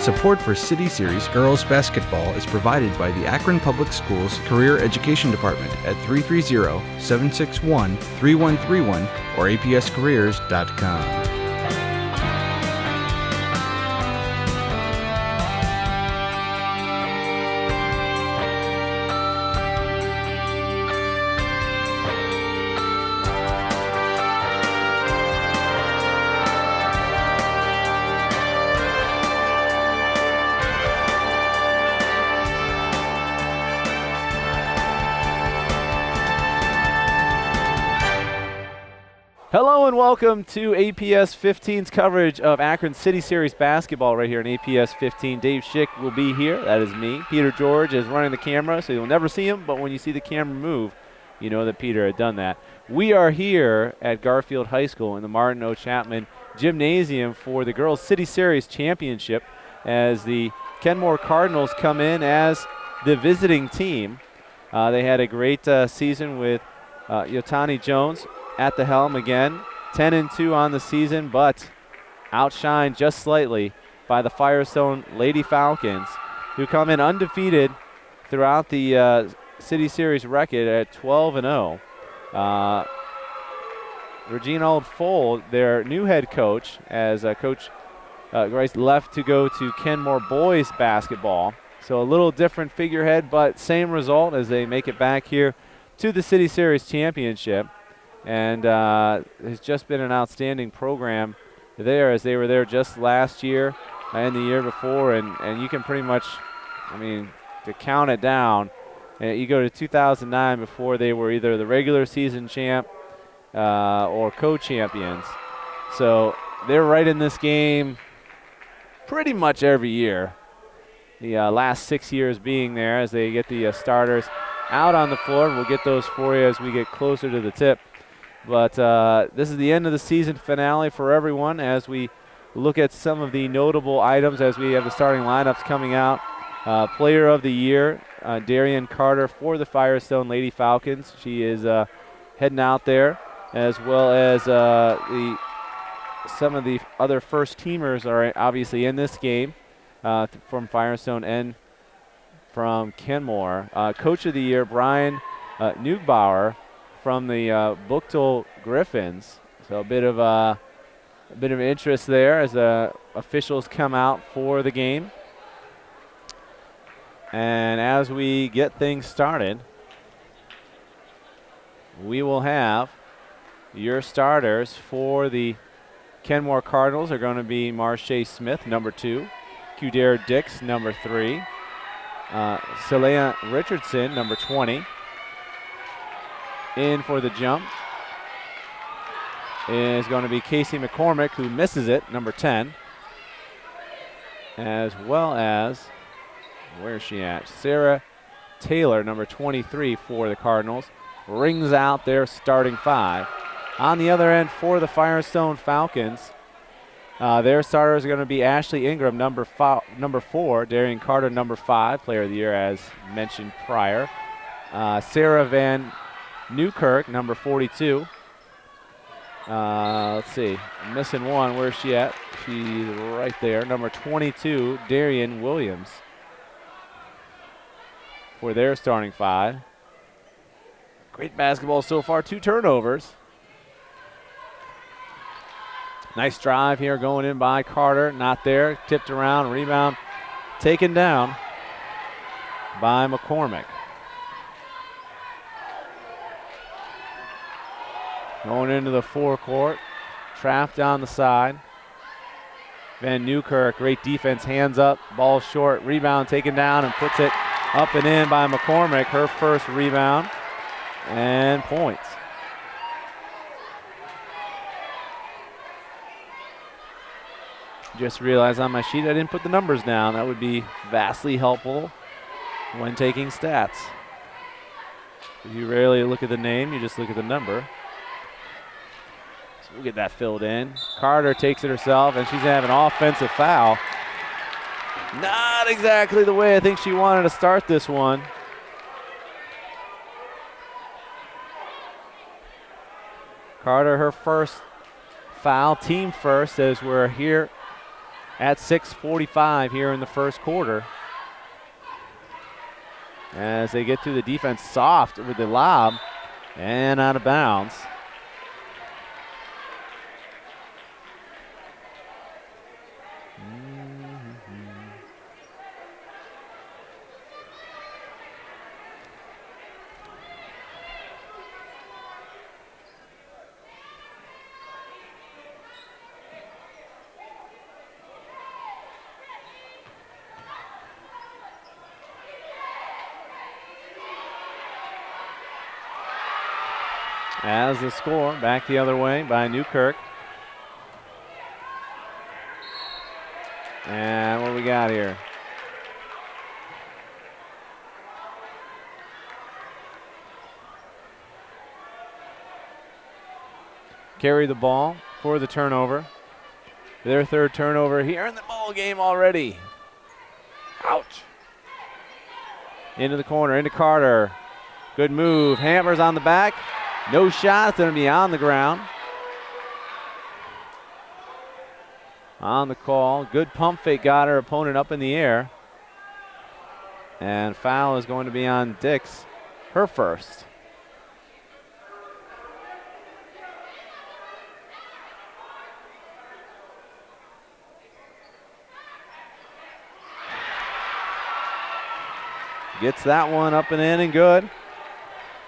Support for City Series girls basketball is provided by the Akron Public Schools Career Education Department at 330-761-3131 or apscareers.com. Hello and welcome to APS 15's coverage of Akron City Series basketball right here in APS 15. Dave Schick will be here. That is me. Peter George is running the camera, so you'll never see him, but when you see the camera move, you know that Peter had done that. We are here at Garfield High School in the Martin O. Chapman Gymnasium for the Girls City Series Championship as the Kenmore Cardinals come in as the visiting team. They had a great season with Yotani Jones at the helm again, 10-2 on the season, but outshined just slightly by the Firestone Lady Falcons, who come in undefeated throughout the City Series record at 12-0. Regina Oldfold, their new head coach, as Coach Grice left to go to Kenmore boys basketball. So a little different figurehead, but same result as they make it back here to the City Series Championship. And has just been an outstanding program there, as they were there just last year and the year before. And you can pretty much, I mean, to count it down, you go to 2009 before they were either the regular season champ or co-champions. So they're right in this game pretty much every year. The last 6 years being there as they get the starters out on the floor. We'll get those for you as we get closer to the tip. But this is the end of the season finale for everyone as we look at some of the notable items as we have the starting lineups coming out. Player of the Year, Darian Carter for the Firestone Lady Falcons. She is heading out there, as well as some of the other first teamers are obviously in this game from Firestone and from Kenmore. Coach of the Year, Brian Neugbauer from the Buchtel Griffins. So a bit of interest there as officials come out for the game. And as we get things started, we will have your starters for the Kenmore Cardinals are going to be Marche Smith, number 2, Kudare Dix, number 3, Celia Richardson, number 20. In for the jump is going to be Casey McCormick, who misses it, number 10. As well as, where's she at? Sarah Taylor, number 23 for the Cardinals, rings out their starting 5. On the other end for the Firestone Falcons, their starters are going to be Ashley Ingram, number 4, Darian Carter, number 5, player of the year as mentioned prior. Sarah Van Newkirk, number 42. Let's see, I'm missing one. Where's she at? She's right there. Number 22, Darian Williams for their starting 5. Great basketball so far, 2 turnovers. Nice drive here going in by Carter. Not there, tipped around, rebound taken down by McCormick. Going into the forecourt, trapped down the side. Van Newkirk, great defense, hands up, ball short, rebound taken down and puts it up and in by McCormick. Her first rebound and points. Just realized on my sheet I didn't put the numbers down. That would be vastly helpful when taking stats. You rarely look at the name, you just look at the number. So we'll get that filled in. Carter takes it herself, and she's going to have an offensive foul. Not exactly the way I think she wanted to start this one. Carter, her first foul, team first, as we're here at 6:45 here in the first quarter. As they get through the defense soft with the lob and out of bounds. As the score, back the other way by Newkirk. And what we got here? Carry the ball for the turnover. Their third turnover here in the ball game already. Ouch. Into the corner, into Carter. Good move, hammers on the back. No shot, it's going to be on the ground. On the call, good pump fake, got her opponent up in the air. And foul is going to be on Dix, her first. Gets that one up and in and good.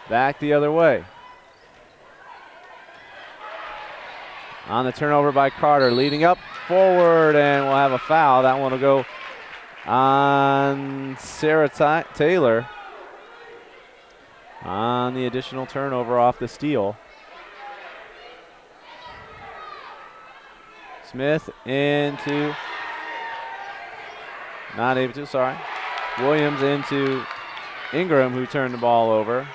Back the other way. On the turnover by Carter, leading up forward, and we'll have a foul. That one will go on Sarah Taylor on the additional turnover off the steal. Smith into, not able to, sorry. Williams into Ingram, who turned the ball over.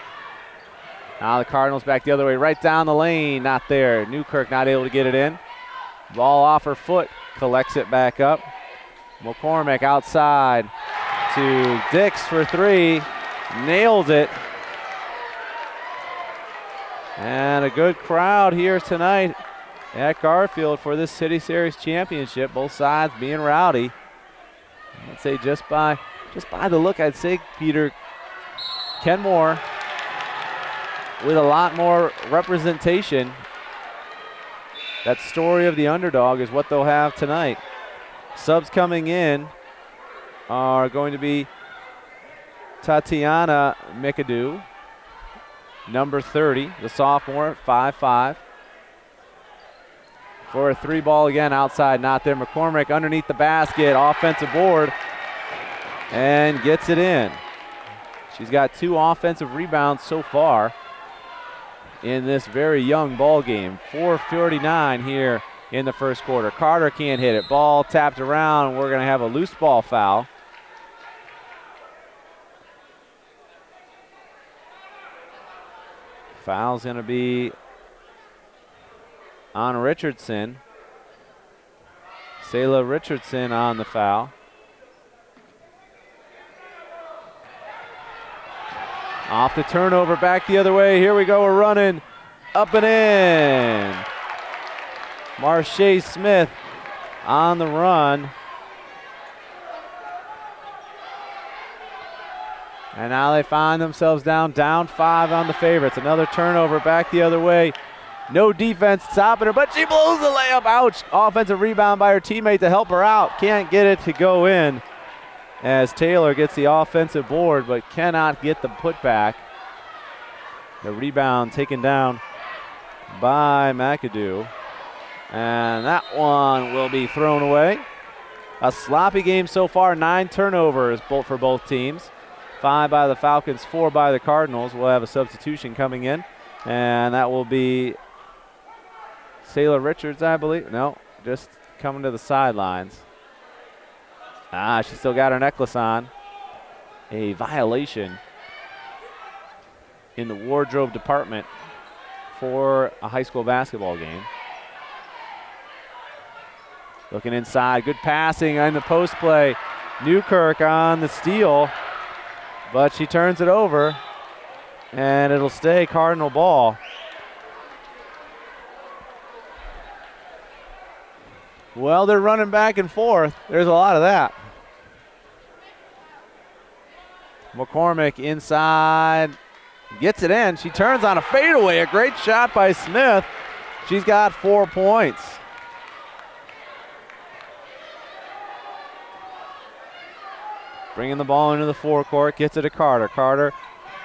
Now the Cardinals back the other way, right down the lane, not there. Newkirk not able to get it in. Ball off her foot, collects it back up. McCormick outside to Dix for three, nails it. And a good crowd here tonight at Garfield for this City Series championship. Both sides being rowdy. I'd say just by the look, I'd say, Peter, Kenmore with a lot more representation. That story of the underdog is what they'll have tonight. Subs coming in are going to be Tatiana McAdoo, number 30, the sophomore, 5'5". For a three ball again outside, not there. McCormick underneath the basket, offensive board, and gets it in. She's got 2 offensive rebounds so far in this very young ball game. 4:49 here in the first quarter. Carter can't hit it. Ball tapped around. We're going to have a loose ball foul. Foul's going to be on Richardson. Selah Richardson on the foul. Off the turnover, back the other way. Here we go, we're running up and in. Marche Smith on the run. And now they find themselves down 5 on the favorites. Another turnover back the other way. No defense stopping her, but she blows the layup. Ouch. Offensive rebound by her teammate to help her out. Can't get it to go in as Taylor gets the offensive board, but cannot get the putback. The rebound taken down by McAdoo. And that one will be thrown away. A sloppy game so far, 9 turnovers for both teams. 5 by the Falcons, 4 by the Cardinals. We'll have a substitution coming in, and that will be Selah Richards, I believe. No, just coming to the sidelines. She still got her necklace on. A violation in the wardrobe department for a high school basketball game. Looking inside, good passing on the post play. Newkirk on the steal, but she turns it over, and it'll stay Cardinal ball. Well, they're running back and forth. There's a lot of that. McCormick inside. Gets it in. She turns on a fadeaway. A great shot by Smith. She's got 4 points. Bringing the ball into the forecourt. Gets it to Carter. Carter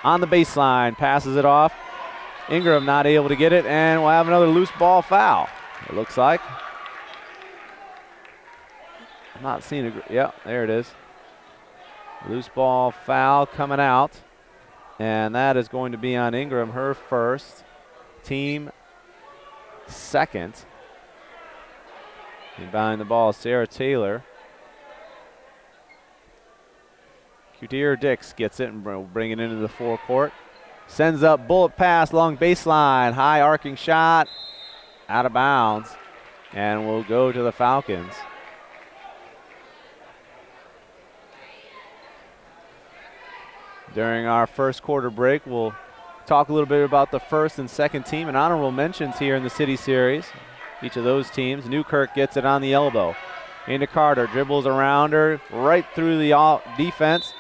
on the baseline. Passes it off. Ingram not able to get it. And we'll have another loose ball foul, it looks like. I'm not seeing it. Yeah, there it is. Loose ball foul coming out. And that is going to be on Ingram, her first, team second. Inbounding the ball, Sarah Taylor. Kudir Dix gets it and will bring it into the forecourt. Sends up bullet pass, long baseline, high arcing shot, out of bounds, and will go to the Falcons. During our first quarter break, we'll talk a little bit about the first and second team and honorable mentions here in the City Series. Each of those teams. Newkirk gets it on the elbow. Into Carter, dribbles around her, right through the defense.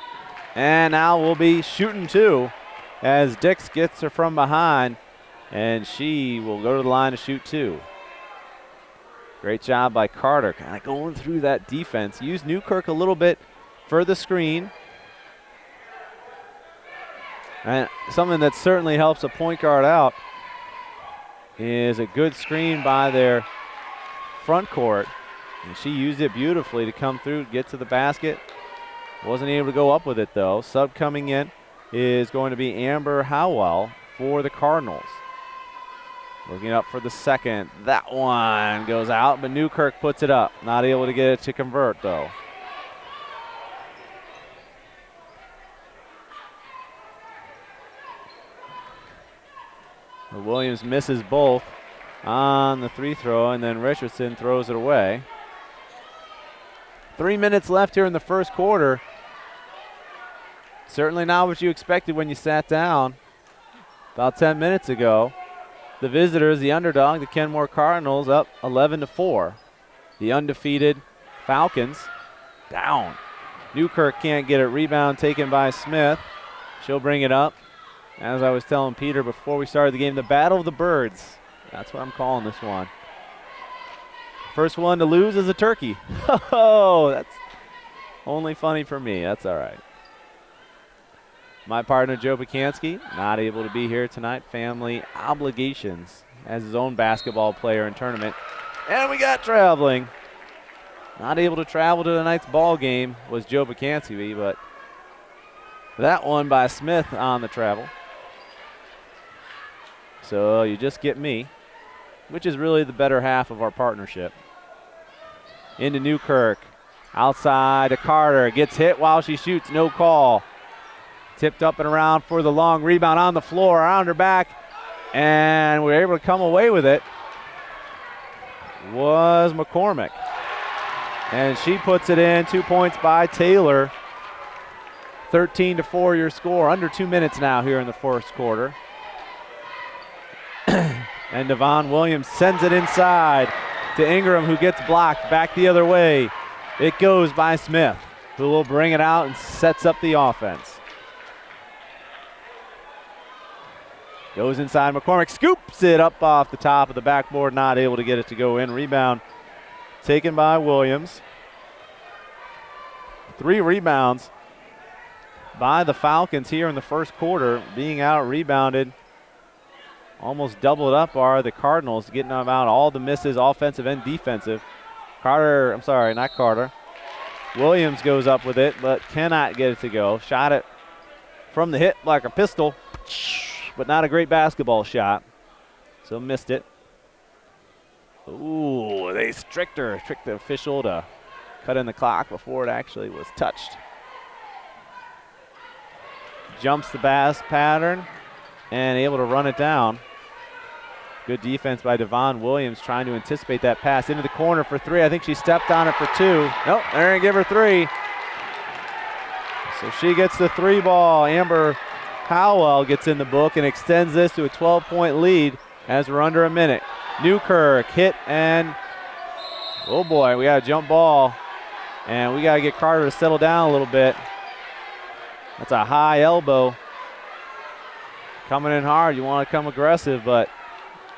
And now we'll be shooting two as Dix gets her from behind, and she will go to the line to shoot two. Great job by Carter, kind of going through that defense. Used Newkirk a little bit for the screen. And something that certainly helps a point guard out is a good screen by their front court. And she used it beautifully to come through, get to the basket. Wasn't able to go up with it though. Sub coming in is going to be Amber Howell for the Cardinals. Looking up for the second. That one goes out, but Newkirk puts it up. Not able to get it to convert though. Williams misses both on the free throw, and then Richardson throws it away. 3 minutes left here in the first quarter. Certainly not what you expected when you sat down about 10 minutes ago. The visitors, the underdog, the Kenmore Cardinals, up 11-4. The undefeated Falcons down. Newkirk can't get it. Rebound taken by Smith. She'll bring it up. As I was telling Peter before we started the game, the Battle of the Birds. That's what I'm calling this one. First one to lose is a turkey. Oh, that's only funny for me. That's all right. My partner, Joe Pacansky, not able to be here tonight. Family obligations as his own basketball player and tournament. And we got traveling. Not able to travel to tonight's ball game was Joe Pacansky, but that one by Smith on the travel. So you just get me, which is really the better half of our partnership. Into Newkirk. Outside to Carter. Gets hit while she shoots. No call. Tipped up and around for the long rebound on the floor. Around her back. And we're able to come away with it. Was McCormick. And she puts it in. 2 points by Taylor. 13-4 your score. Under 2 minutes now here in the first quarter. And Devon Williams sends it inside to Ingram, who gets blocked back the other way. It goes by Smith, who will bring it out and sets up the offense. Goes inside. McCormick scoops it up off the top of the backboard, not able to get it to go in. Rebound taken by Williams. 3 rebounds by the Falcons here in the first quarter, being out rebounded. Almost doubled up are the Cardinals, getting them out all the misses, offensive and defensive. Not Carter. Williams goes up with it, but cannot get it to go. Shot it from the hip like a pistol, but not a great basketball shot. So missed it. Ooh, they tricked the official to cut in the clock before it actually was touched. Jumps the pass pattern and able to run it down. Good defense by Devon Williams trying to anticipate that pass into the corner for 3. I think she stepped on it for 2. Nope, they're going to give her 3. So she gets the 3 ball. Amber Howell gets in the book and extends this to a 12-point lead as we're under a minute. Newkirk hit and Oh boy, we got a jump ball. And we got to get Carter to settle down a little bit. That's a high elbow. Coming in hard. You want to come aggressive, but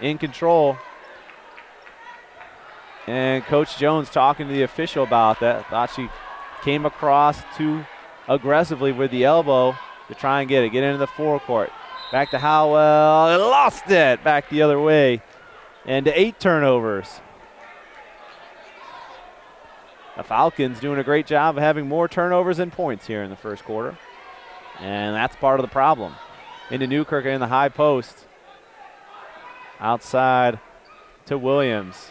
in control. And Coach Jones talking to the official about that. Thought she came across too aggressively with the elbow to try and get it. Get into the forecourt. Back to Howell. It lost it. Back the other way. And to 8 turnovers. The Falcons doing a great job of having more turnovers than points here in the first quarter. And that's part of the problem. Into Newkirk in the high post. Outside to Williams.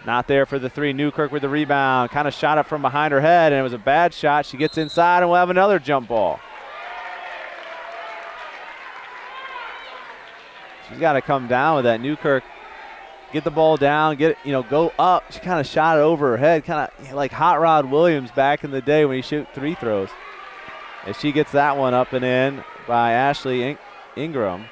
Not there for the 3. Newkirk with the rebound. Kind of shot it from behind her head, and it was a bad shot. She gets inside, and we'll have another jump ball. She's got to come down with that. Newkirk, get the ball down, get it, go up. She kind of shot it over her head, kind of like Hot Rod Williams back in the day when he shoot 3 throws. And she gets that one up and in by Ashley Ingram.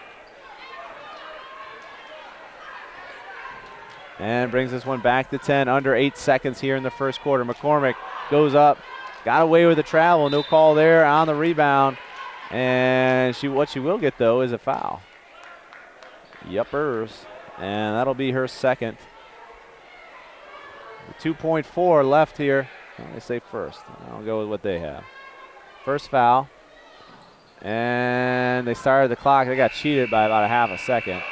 And brings this one back to 10, under 8 seconds here in the first quarter. McCormick goes up, got away with the travel, no call there on the rebound. And what she will get, though, is a foul. Yuppers. And that'll be her second. 2.4 left here. They say first. I'll go with what they have. First foul. And they started the clock. They got cheated by about a half a second.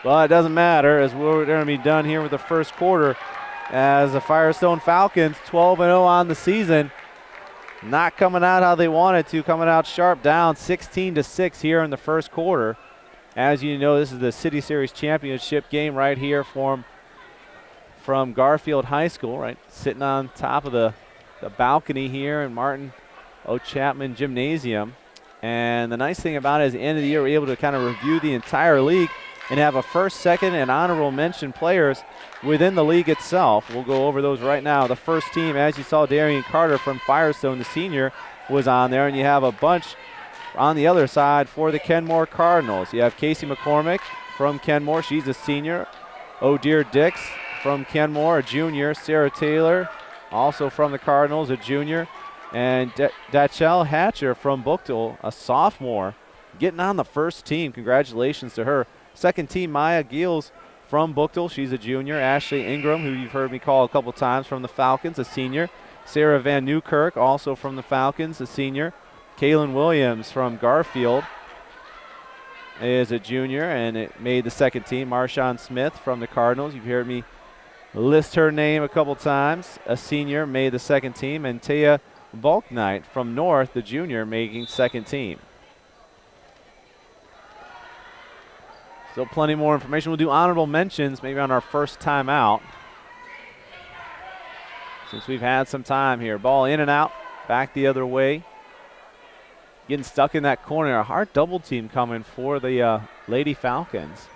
But it doesn't matter, as we're going to be done here with the first quarter, as the Firestone Falcons 12-0 on the season. Not coming out how they wanted to, coming out sharp, down 16-6 here in the first quarter. As you know, this is the City Series Championship game right here from Garfield High School, right? Sitting on top of the balcony here in Martin O. Chapman Gymnasium. And the nice thing about it is at the end of the year, we're able to kind of review the entire league and have a first, second, and honorable mention players within the league itself. We'll go over those right now. The first team, as you saw, Darian Carter from Firestone, the senior, was on there, and you have a bunch on the other side for the Kenmore Cardinals. You have Casey McCormick from Kenmore. She's a senior. O'Dear Dix from Kenmore, a junior. Sarah Taylor, also from the Cardinals, a junior. And Dachelle Hatcher from Buchtel, a sophomore, getting on the first team. Congratulations to her. Second team, Maya Giels from Buchtel. She's a junior. Ashley Ingram, who you've heard me call a couple times, from the Falcons, a senior. Sarah Van Newkirk, also from the Falcons, a senior. Kaylin Williams from Garfield is a junior, and it made the second team. Marshawn Smith from the Cardinals. You've heard me list her name a couple times. A senior, made the second team. And Taya Balknight from North, the junior, making second team. Still plenty more information. We'll do honorable mentions maybe on our first time out, since we've had some time here. Ball in and out, back the other way. Getting stuck in that corner. A hard double team coming for the Lady Falcons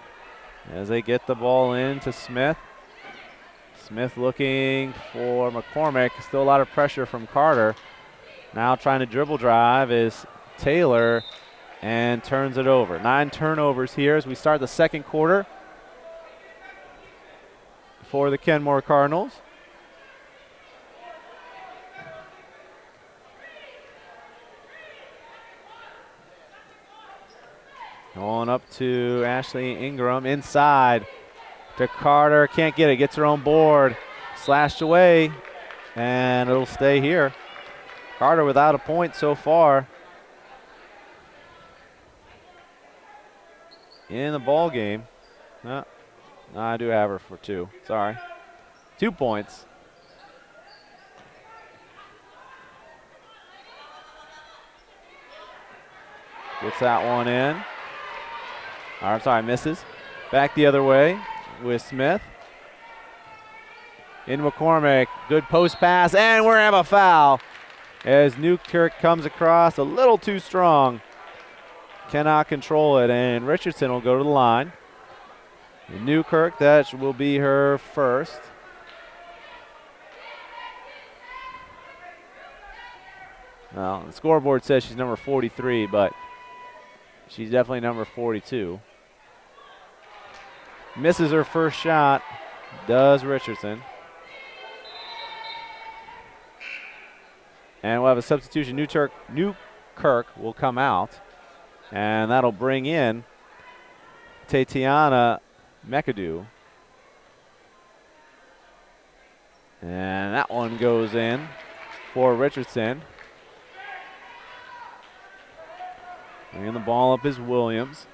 as they get the ball in to Smith. Smith looking for McCormick. Still a lot of pressure from Carter. Now trying to dribble drive is Taylor, and turns it over. 9 turnovers here as we start the second quarter for the Kenmore Cardinals. Going up to Ashley Ingram inside to Carter. Can't get it. Gets her own board. Slashed away, and it'll stay here. Carter without a point so far in the ball game. No, I do have her for 2. Sorry. 2 points. Gets that one in. I'm sorry, misses. Back the other way with Smith. In McCormick. Good post pass, and we're going to have a foul as Newkirk comes across a little too strong. Cannot control it, and Richardson will go to the line. Newkirk, that will be her first. Well, the scoreboard says she's number 43, but she's definitely number 42. Misses her first shot, does Richardson. And we'll have a substitution. Newkirk will come out. And that'll bring in Tatiana McAdoo. And that one goes in for Richardson. Bringing the ball up is Williams.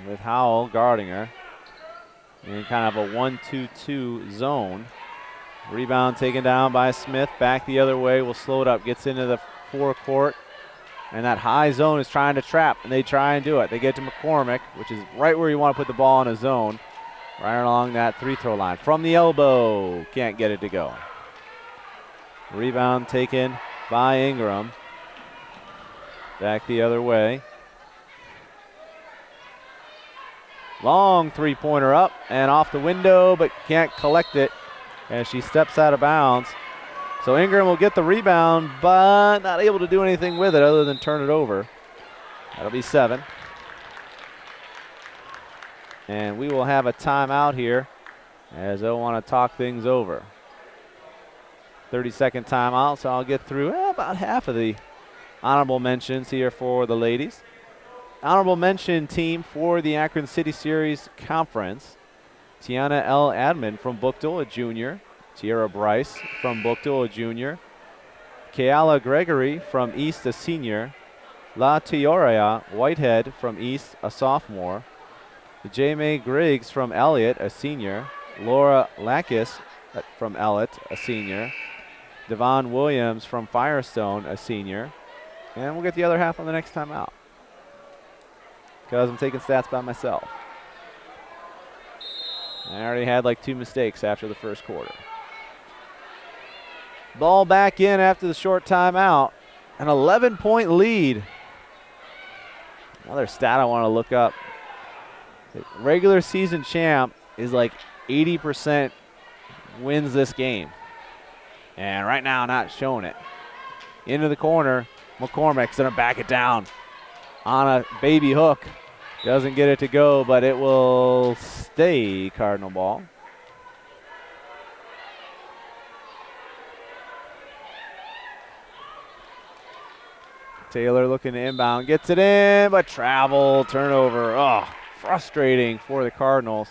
With Howell guarding her. In kind of a 1-2-2 zone. Rebound taken down by Smith. Back the other way. Will slow it up. Gets into the forecourt. And that high zone is trying to trap. And they try and do it. They get to McCormick, which is right where you want to put the ball in a zone. Right along that free throw line. From the elbow. Can't get it to go. Rebound taken by Ingram. Back the other way. Long three-pointer up and off the window, but can't collect it as she steps out of bounds. So Ingram will get the rebound, but not able to do anything with it other than turn it over. That'll be 7. And we will have a timeout here as they'll want to talk things over. 30-second timeout, so I'll get through about half of the honorable mentions here for the ladies. Honorable mention team for the Akron City Series Conference. Tiana L. Admin from Bookdale, a junior. Tierra Bryce from Bookdale, a junior. Kayala Gregory from East, a senior. La Teoria Whitehead from East, a sophomore. Jamie Griggs from Elliott, a senior. Laura Lakis from Elliott, a senior. Devon Williams from Firestone, a senior. And we'll get the other half on the next time out, because I'm taking stats by myself. I already had like 2 mistakes after the first quarter. Ball back in after the short timeout. An 11-point lead. Another stat I want to look up. The regular season champ is like 80% wins this game. And right now not showing it. Into the corner. McCormick's going to back it down on a baby hook. Doesn't get it to go, but it will stay Cardinal ball. Taylor looking to inbound. Gets it in, but travel, turnover. Oh, frustrating for the Cardinals.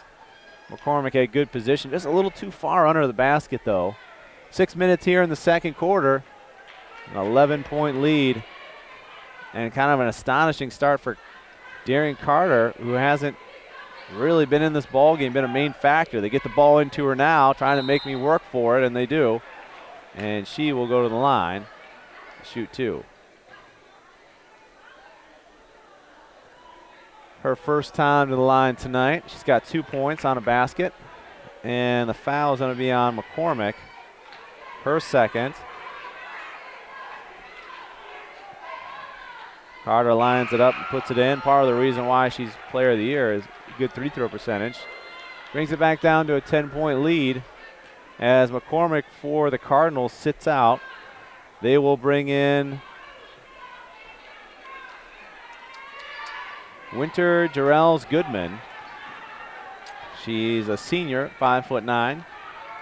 McCormick had good position. Just a little too far under the basket, though. 6 minutes here in the second quarter. An 11-point lead. And kind of an astonishing start for Darian Carter, who hasn't really been in this ball game, been a main factor. They get the ball into her now, trying to make me work for it, and they do. And she will go to the line, shoot 2. Her first time to the line tonight. She's got 2 points on a basket. And the foul is going to be on McCormick. Her second. Carter lines it up and puts it in. Part of the reason why she's player of the year is good free throw percentage. Brings it back down to a 10-point lead as McCormick for the Cardinals sits out. They will bring in Winter Jarrells Goodman. She's a senior, 5'9",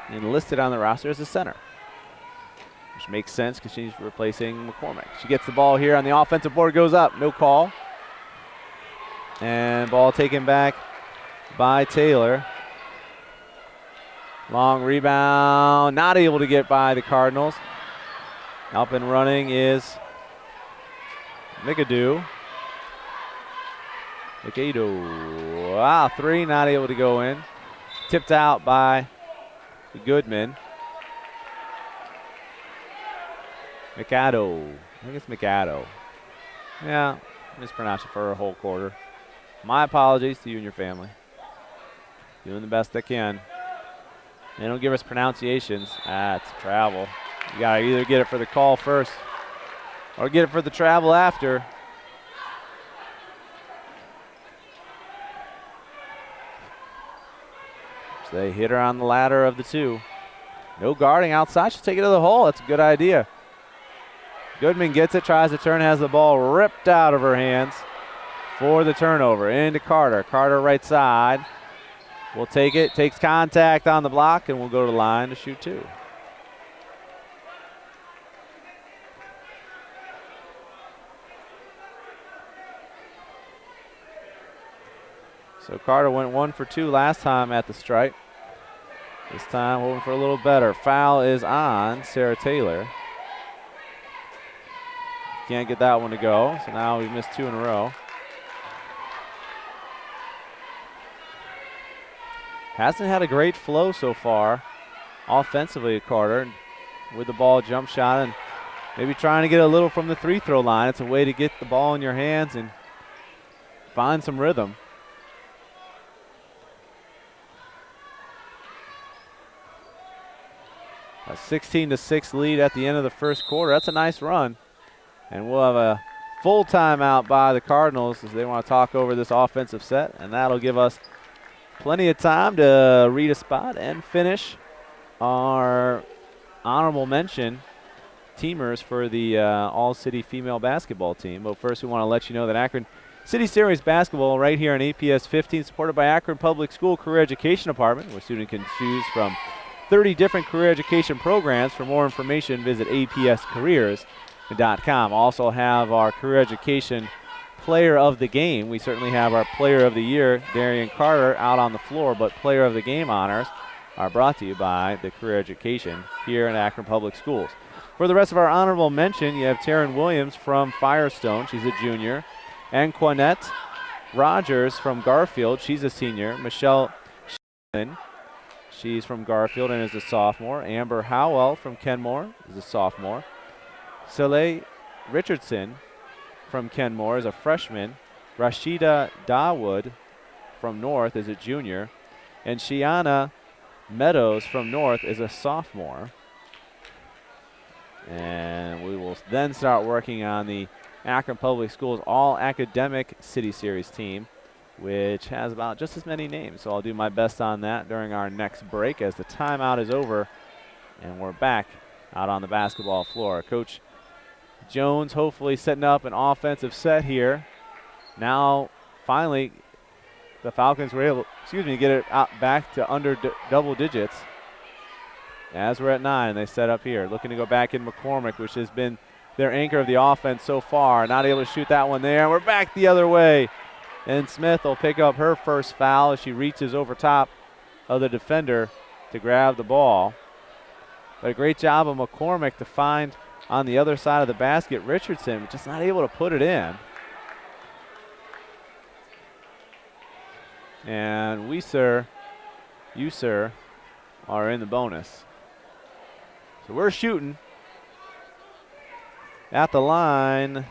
and listed on the roster as a center, which makes sense because she's replacing McCormick. She gets the ball here on the offensive board, goes up, no call. And ball taken back by Taylor. Long rebound, not able to get by the Cardinals. Up and running is McAdoo. Wow, 3, not able to go in. Tipped out by Goodman. McAdoo. I think it's McAdoo. Yeah, mispronounced it for a whole quarter. My apologies to you and your family. Doing the best I can. They don't give us pronunciations. It's travel. You got to either get it for the call first or get it for the travel after. So they hit her on the ladder of the 2. No guarding outside. She'll take it to the hole. That's a good idea. Goodman gets it, tries to turn, has the ball ripped out of her hands for the turnover. Into Carter. Carter right side. Will take it, takes contact on the block, and will go to the line to shoot 2. So Carter went 1 for 2 last time at the stripe. This time hoping for a little better. Foul is on Sarah Taylor. Can't get that one to go, so now we've missed 2 in a row. Hasn't had a great flow so far offensively at Carter with the ball jump shot and maybe trying to get a little from the free throw line. It's a way to get the ball in your hands and find some rhythm. A 16-6 lead at the end of the first quarter. That's a nice run. And we'll have a full timeout by the Cardinals as they want to talk over this offensive set. And that'll give us plenty of time to read a spot and finish our honorable mention teamers for the All-City female basketball team. But first we want to let you know that Akron City Series basketball right here on APS 15, supported by Akron Public School Career Education Department, where students can choose from 30 different career education programs. For more information, visit apscareers.com. Also have our career education player of the game. We certainly have our player of the year, Darian Carter, out on the floor, but player of the game honors are brought to you by the career education here in Akron Public Schools. For the rest of our honorable mention, you have Taryn Williams from Firestone. She's a junior. And Quinette Rogers from Garfield. She's a senior. Michelle Shannon, she's from Garfield and is a sophomore. Amber Howell from Kenmore is a sophomore. Soleil Richardson from Kenmore is a freshman. Rashida Dawood from North is a junior. And Shiana Meadows from North is a sophomore. And we will then start working on the Akron Public Schools All-Academic City Series team, which has about just as many names. So I'll do my best on that during our next break as the timeout is over and we're back out on the basketball floor. Coach Jones hopefully setting up an offensive set here. Now, finally, the Falcons were able, to get it out back to under double digits. As we're at 9, they set up here, looking to go back in McCormick, which has been their anchor of the offense so far. Not able to shoot that one there. We're back the other way. And Smith will pick up her first foul as she reaches over top of the defender to grab the ball. But a great job of McCormick to find on the other side of the basket Richardson, just not able to put it in. And you sir, are in the bonus. So we're shooting. At the line, I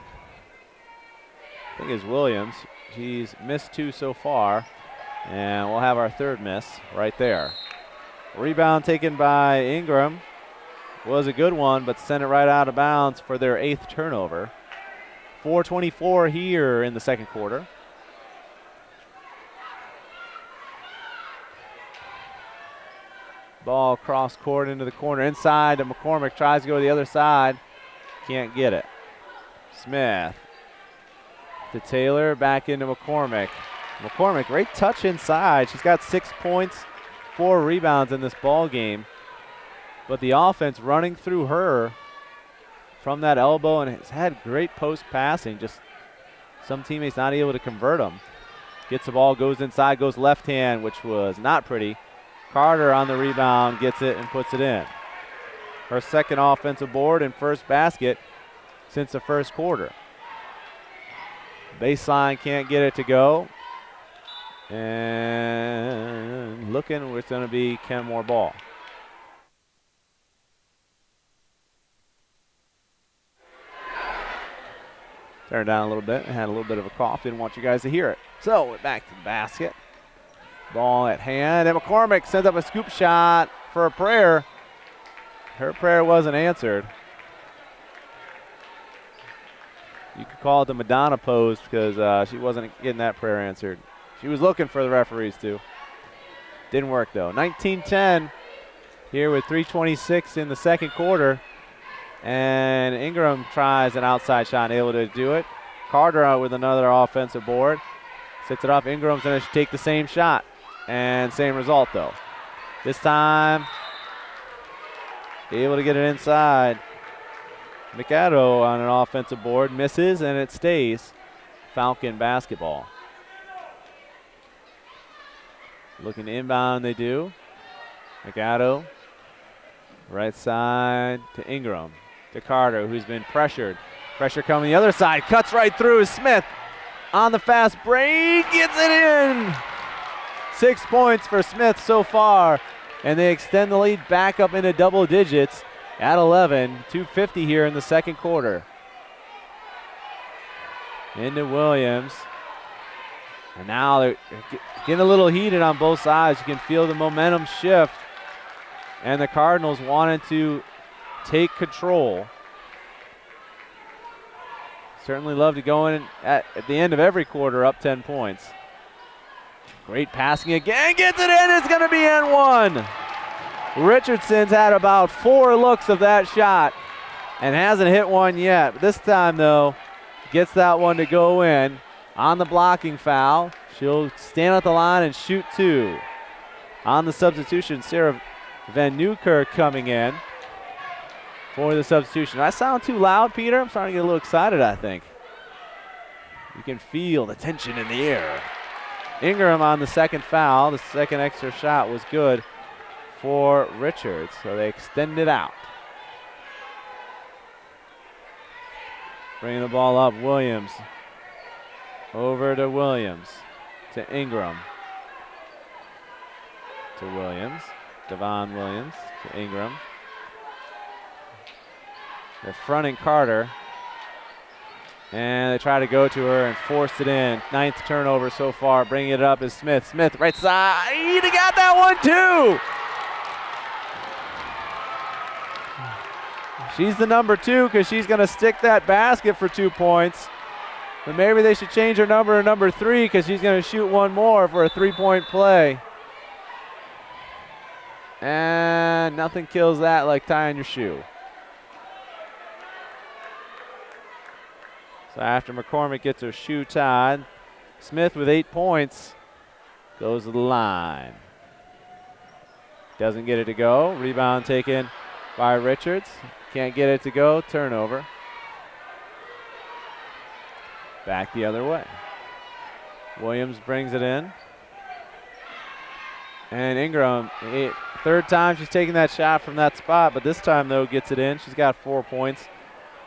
think is Williams. She's missed 2 so far, and we'll have our third miss right there. Rebound taken by Ingram. Was a good one, but sent it right out of bounds for their 8th turnover. 4:24 here in the second quarter. Ball cross court into the corner, inside to McCormick. Tries to go to the other side. Can't get it. Smith to Taylor, back into McCormick. McCormick, great touch inside. She's got 6 points, 4 rebounds in this ball game. But the offense running through her from that elbow, and has had great post passing. Just some teammates not able to convert them. Gets the ball, goes inside, goes left hand, which was not pretty. Carter on the rebound, gets it and puts it in. Her second offensive board and first basket since the first quarter. Baseline can't get it to go. And looking, it's going to be Kenmore ball. Turn it down a little bit. I had a little bit of a cough. Didn't want you guys to hear it. So back to the basket. Ball at hand. And McCormick sends up a scoop shot for a prayer. Her prayer wasn't answered. You could call it the Madonna pose because she wasn't getting that prayer answered. She was looking for the referees to. Didn't work though. 19-10 here with 3:26 in the second quarter. And Ingram tries an outside shot, able to do it. Carter out with another offensive board. Sets it up. Ingram's going to take the same shot. And same result though. This time, able to get it inside. Mikado on an offensive board, misses, and it stays Falcon basketball. Looking to inbound, they do. Agato. Right side to Ingram. To Carter, who's been pressured. Pressure coming the other side. Cuts right through. Smith on the fast break. Gets it in. 6 points for Smith so far. And they extend the lead back up into double digits at 11. 2:50 here in the second quarter. Into Williams. And now they're getting a little heated on both sides. You can feel the momentum shift. And the Cardinals wanted to take control. Certainly love to go in at the end of every quarter up 10 points. Great passing again. Gets it in. It's going to be in one. Richardson's had about 4 looks of that shot and hasn't hit one yet. This time, though, gets that one to go in. On the blocking foul, she'll stand at the line and shoot 2. On the substitution, Sarah Van Newkirk coming in for the substitution. I sound too loud, Peter? I'm starting to get a little excited, I think. You can feel the tension in the air. Ingram on the second foul. The second extra shot was good for Richards, so they extend it out. Bringing the ball up, Williams. Over to Williams. To Ingram. To Williams. Devon Williams to Ingram. They're fronting Carter. And they try to go to her and force it in. 9th turnover so far. Bringing it up is Smith. Smith right side. He got that one too. She's the number 2 because she's going to stick that basket for 2 points. But maybe they should change her number to number 3 because she's going to shoot one more for a 3-point play. And nothing kills that like tying your shoe. So after McCormick gets her shoe tied, Smith with 8 points goes to the line. Doesn't get it to go. Rebound taken by Richards. Can't get it to go. Turnover. Back the other way. Williams brings it in. And Ingram, 3rd time she's taking that shot from that spot, but this time, though, gets it in. She's got 4 points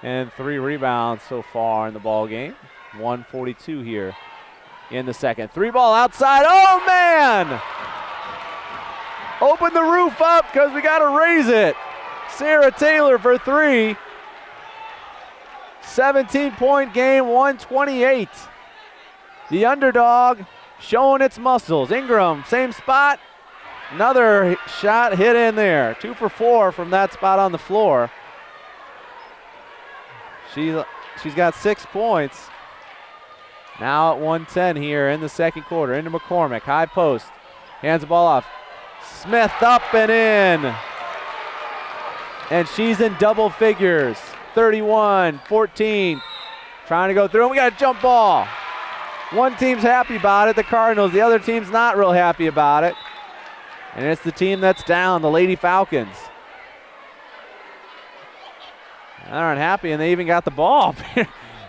and 3 rebounds so far in the ball game. 1:42 here in the second. 3-ball outside. Oh, man! Open the roof up because we got to raise it. Sarah Taylor for 3. 17-point game, 128. The underdog showing its muscles. Ingram, same spot. Another shot hit in there. 2 for 4 from that spot on the floor. She's got 6 points. Now at 110 here in the second quarter. Into McCormick, high post. Hands the ball off. Smith up and in. And she's in double figures. 31-14. Trying to go through, and we got a jump ball. One team's happy about it, the Cardinals. The other team's not real happy about it. And it's the team that's down, the Lady Falcons. They aren't happy, and they even got the ball.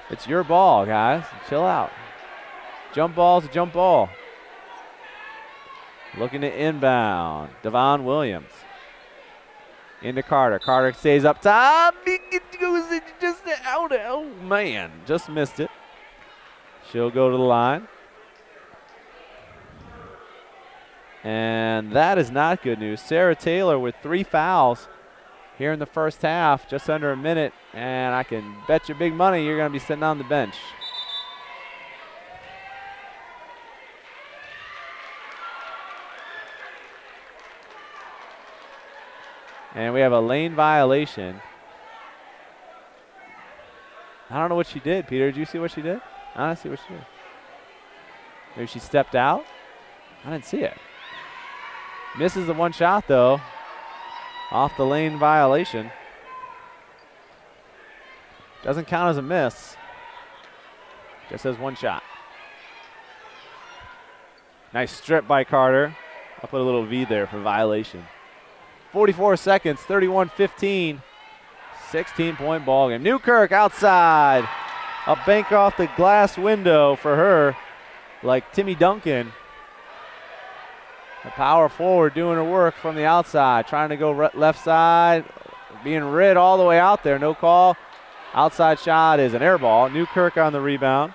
It's your ball, guys. Chill out. Jump ball's a jump ball. Looking to inbound. Devon Williams. Into Carter. Carter stays up top. It goes just out. Oh, man. Just missed it. She'll go to the line. And that is not good news. Sarah Taylor with 3 fouls here in the first half, just under a minute. And I can bet you big money you're going to be sitting on the bench. And we have a lane violation. I don't know what she did. Peter, did you see what she did? I don't see what she did. Maybe she stepped out? I didn't see it. Misses the one shot, though, off the lane violation. Doesn't count as a miss. Just says one shot. Nice strip by Carter. I'll put a little V there for violation. 44 seconds, 31-15. 16-point ball game. Newkirk outside. A bank off the glass window for her, like Timmy Duncan. The power forward doing her work from the outside, trying to go left side, being rid all the way out there. No call. Outside shot is an air ball. Newkirk on the rebound.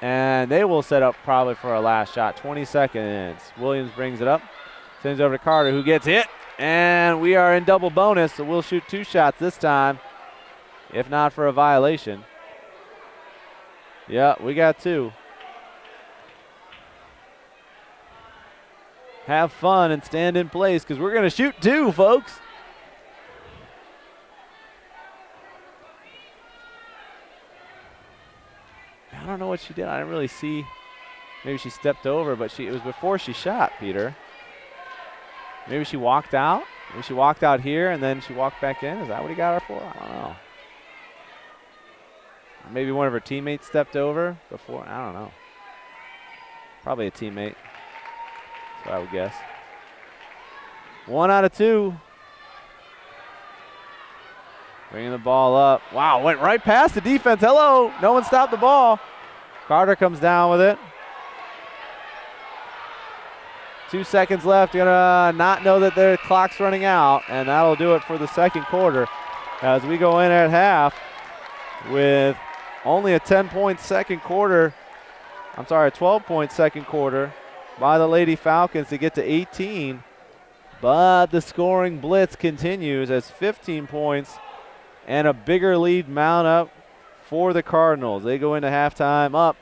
And they will set up probably for a last shot. 20 seconds. Williams brings it up. Sends it over to Carter, who gets hit. And we are in double bonus, so we'll shoot 2 shots this time, if not for a violation. Yeah, we got 2. Have fun and stand in place because we're going to shoot 2, folks. I don't know what she did. I didn't really see. Maybe she stepped over, but it was before she shot, Peter. Maybe she walked out. Maybe she walked out here and then she walked back in. Is that what he got her for? I don't know. Maybe one of her teammates stepped over before. I don't know. Probably a teammate. That's what I would guess. 1 out of 2. Bringing the ball up. Wow, went right past the defense. Hello. No one stopped the ball. Carter comes down with it. 2 seconds left. Gonna not know that the clock's running out, and that'll do it for the second quarter as we go in at half with only a 10-point second quarter. I'm sorry, a 12-point second quarter by the Lady Falcons to get to 18. But the scoring blitz continues as 15 points and a bigger lead mount up for the Cardinals. They go into halftime up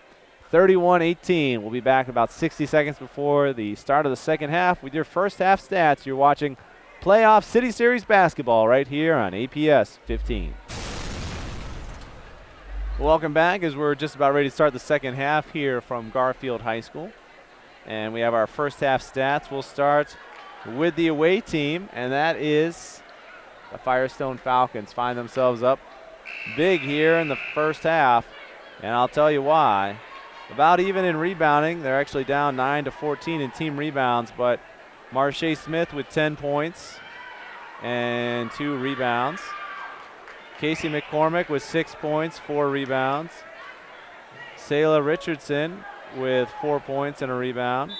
31-18. We'll be back about 60 seconds before the start of the second half with your first half stats. You're watching Playoff City Series basketball right here on APS 15. Welcome back as we're just about ready to start the second half here from Garfield High School. And we have our first half stats. We'll start with the away team, and that is the Firestone Falcons. Find themselves up big here in the first half, and I'll tell you why. About even in rebounding. They're actually down 9-14 in team rebounds, but Marche Smith with 10 points and 2 rebounds. Casey McCormick with 6 points, 4 rebounds. Sayla Richardson with 4 points and a rebound.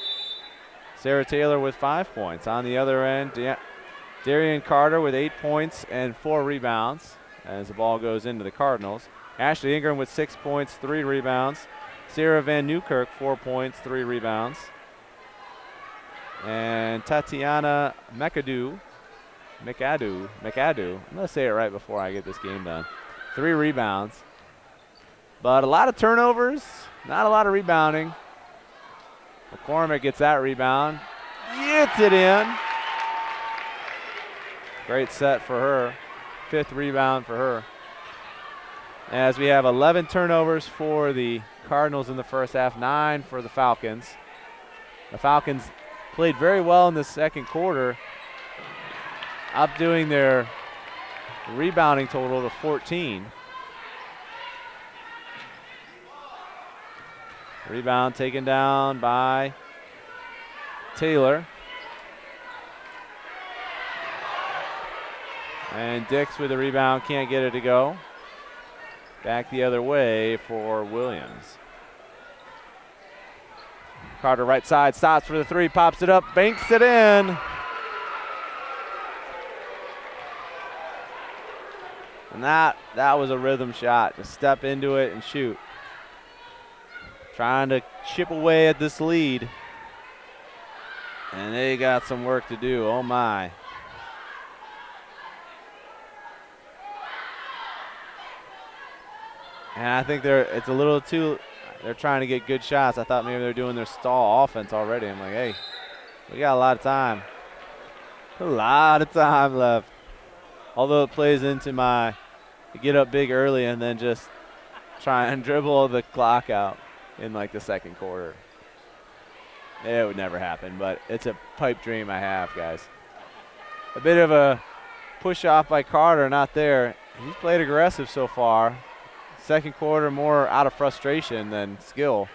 Sarah Taylor with 5 points. On the other end, Darian Carter with 8 points and 4 rebounds as the ball goes into the Cardinals. Ashley Ingram with 6 points, 3 rebounds. Sarah Van Newkirk, 4 points, 3 rebounds. And Tatiana McAdoo, I'm going to say it right before I get this game done. 3 rebounds. But a lot of turnovers, not a lot of rebounding. McCormick gets that rebound. Gets it in. Great set for her. 5th rebound for her. As we have 11 turnovers for the Cardinals in the first half, 9 for the Falcons. The Falcons played very well in the second quarter, outdoing their rebounding total to 14. Rebound taken down by Taylor. And Dix with the rebound, can't get it to go. Back the other way for Williams. Carter right side, stops for the 3, pops it up, banks it in. And that was a rhythm shot, to step into it and shoot. Trying to chip away at this lead. And they got some work to do, oh my. And I think it's a little too, they're trying to get good shots. I thought maybe they're doing their stall offense already. I'm like, hey, we got a lot of time. A lot of time left. Although it plays into my get up big early and then just try and dribble the clock out in like the second quarter. It would never happen, but it's a pipe dream I have, guys. A bit of a push off by Carter, not there. He's played aggressive so far. Second quarter more out of frustration than skill.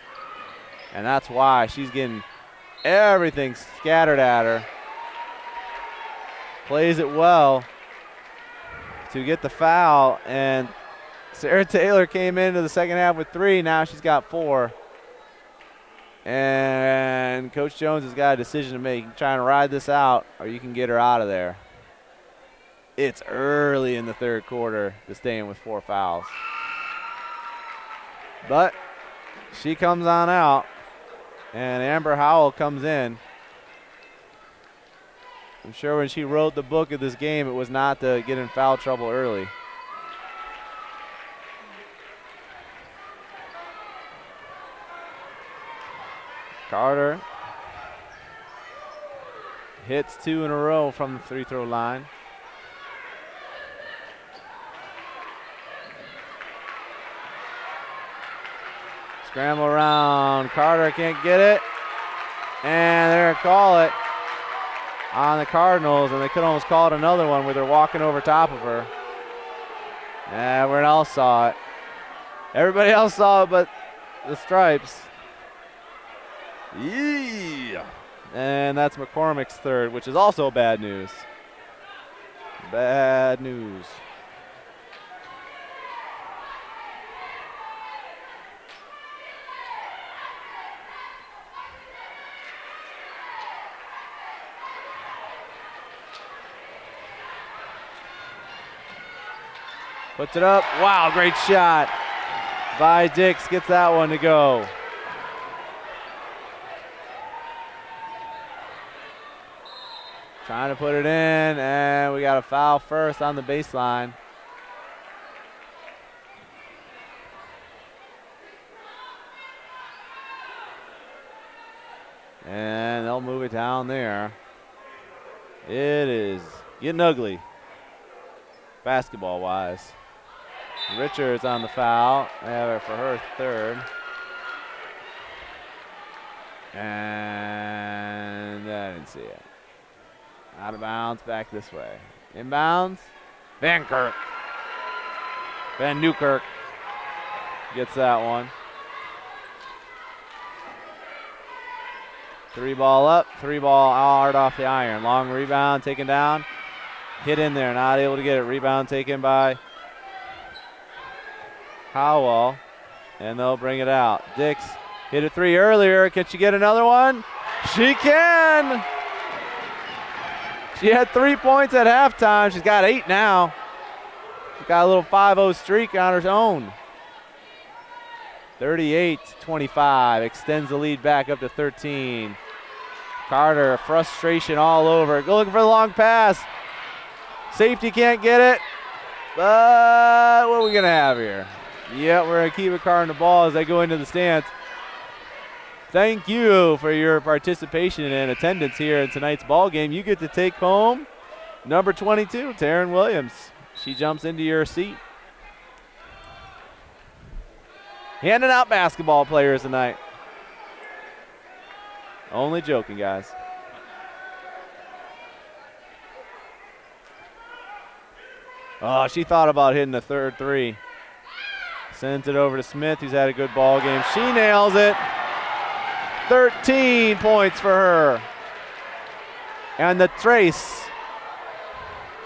And that's why she's getting everything scattered at her. Plays it well to get the foul. And Sarah Taylor came into the second half with 3. Now she's got 4. And And Coach Jones has got a decision to make. You can try and ride this out, or you can get her out of there. It's early in the third quarter to stay in with 4 fouls. But she comes on out, and Amber Howell comes in. I'm sure when she wrote the book of this game, it was not to get in foul trouble early. Carter hits 2 in a row from the free throw line. Scramble around. Carter can't get it. And they're going to call it on the Cardinals, and they could almost call it another one where they're walking over top of her. And everyone else saw it. Everybody else saw it but the Stripes. Yeah. And that's McCormick's third, which is also bad news. Bad news. Puts it up. Wow, great shot by Dix. Gets that one to go. Trying to put it in, and we got a foul first on the baseline. And they'll move it down there. It is getting ugly, basketball-wise. Richards on the foul. They have it for her third. And I didn't see it. Out of bounds, back this way. Inbounds. Van Newkirk gets that one. 3 ball up, 3 ball hard off the iron. Long rebound taken down. Hit in there, not able to get it. Rebound taken by Howell, and they'll bring it out. Dix hit a 3 earlier. Can she get another one? She can! She had 3 points at halftime. She's got 8 now. She's got a little 5-0 streak on her own. 38-25, extends the lead back up to 13. Carter, frustration all over. Go looking for the long pass. Safety can't get it. But what are we going to have here? Yeah, we're going to keep it Cardinal ball as they go into the stands. Thank you for your participation and attendance here in tonight's ball game. You get to take home number 22, Taryn Williams. She jumps into your seat. Handing out basketball players tonight. Only joking, guys. Oh, she thought about hitting the third 3. Sends it over to Smith, who's had a good ball game. She nails it. 13 points for her. And the trace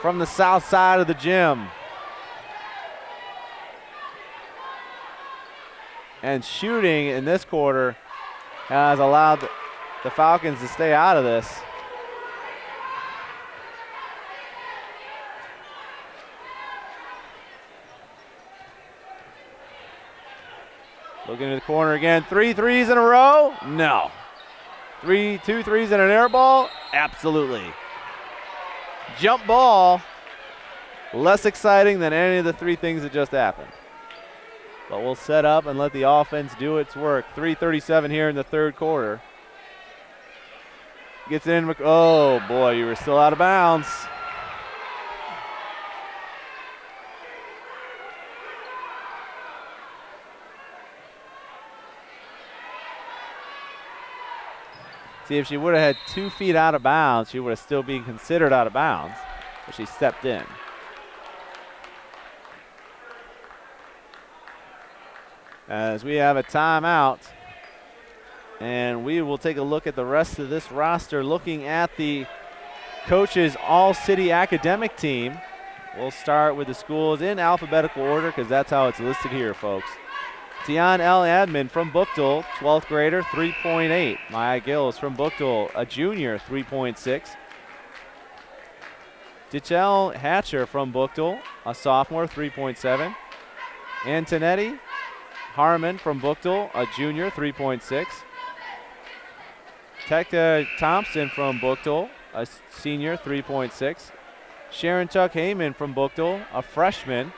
from the south side of the gym. And shooting in this quarter has allowed the Falcons to stay out of this. Looking at the corner again. 3 threes in a row? No. 2 threes and an air ball? Absolutely. Jump ball. Less exciting than any of the 3 things that just happened. But we'll set up and let the offense do its work. 3:37 here in the third quarter. Gets in. Oh, boy, you were still out of bounds. See, if she would have had 2 feet out of bounds, she would have still been considered out of bounds, but she stepped in. As we have a timeout, and we will take a look at the rest of this roster, looking at the coaches' all-city academic team. We'll start with the schools in alphabetical order because that's how it's listed here, folks. Tian L. Admin from Bookdale, 12th grader, 3.8. Maya Gills from Bookdale, a junior, 3.6. Ditchell Hatcher from Bookdale, a sophomore, 3.7. Antonetti Harmon from Bookdale, a junior, 3.6. Tekka Thompson from Bookdale, a senior, 3.6. Sharon Chuck Heyman from Bookdale, a freshman,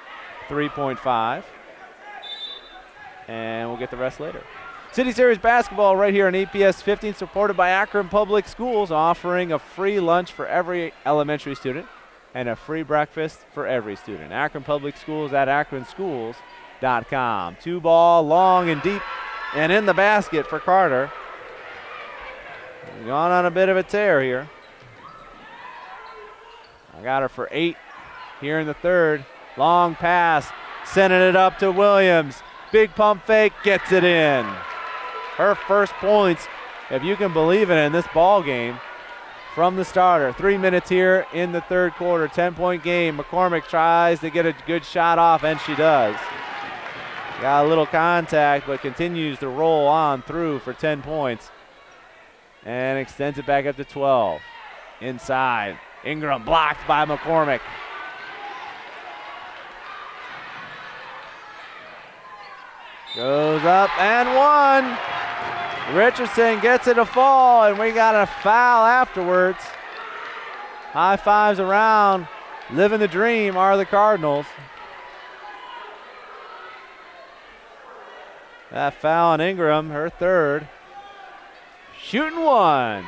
3.5. And we'll get the rest later. City Series basketball right here on APS 15, supported by Akron Public Schools, offering a free lunch for every elementary student and a free breakfast for every student. Akron Public Schools at akronschools.com. 2-ball, long and deep, and in the basket for Carter. Gone on a bit of a tear here. I got her for 8 here in the third. Long pass, sending it up to Williams. Big pump fake, gets it in. Her first points, if you can believe it, in this ball game from the starter. 3 minutes here in the third quarter, 10-point game. McCormick tries to get a good shot off, and she does. Got a little contact, but continues to roll on through for 10 points. And extends it back up to 12. Inside, Ingram blocked by McCormick. Goes up and one. Richardson gets it to fall, and we got a foul afterwards. High fives around. Living the dream are the Cardinals. That foul on Ingram, her third. Shooting one.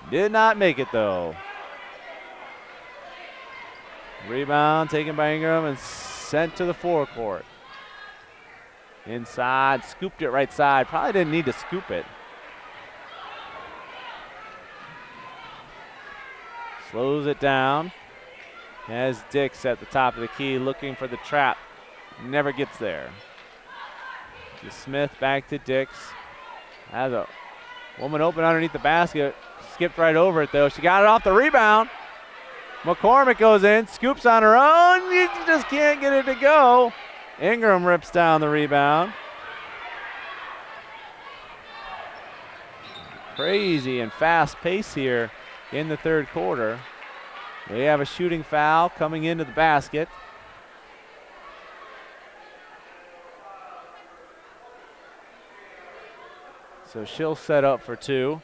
Did not make it though. Rebound taken by Ingram and sent to the forecourt. Inside, scooped it right side. Probably didn't need to scoop it. Slows it down. Has Dix at the top of the key looking for the trap. Never gets there. To Smith, back to Dix. Has a woman open underneath the basket. Skipped right over it though. She got it off the rebound. McCormick goes in, scoops on her own. You just can't get it to go. Ingram rips down the rebound. Crazy and fast pace here in the third quarter. We have a shooting foul coming into the basket. So she'll set up for two.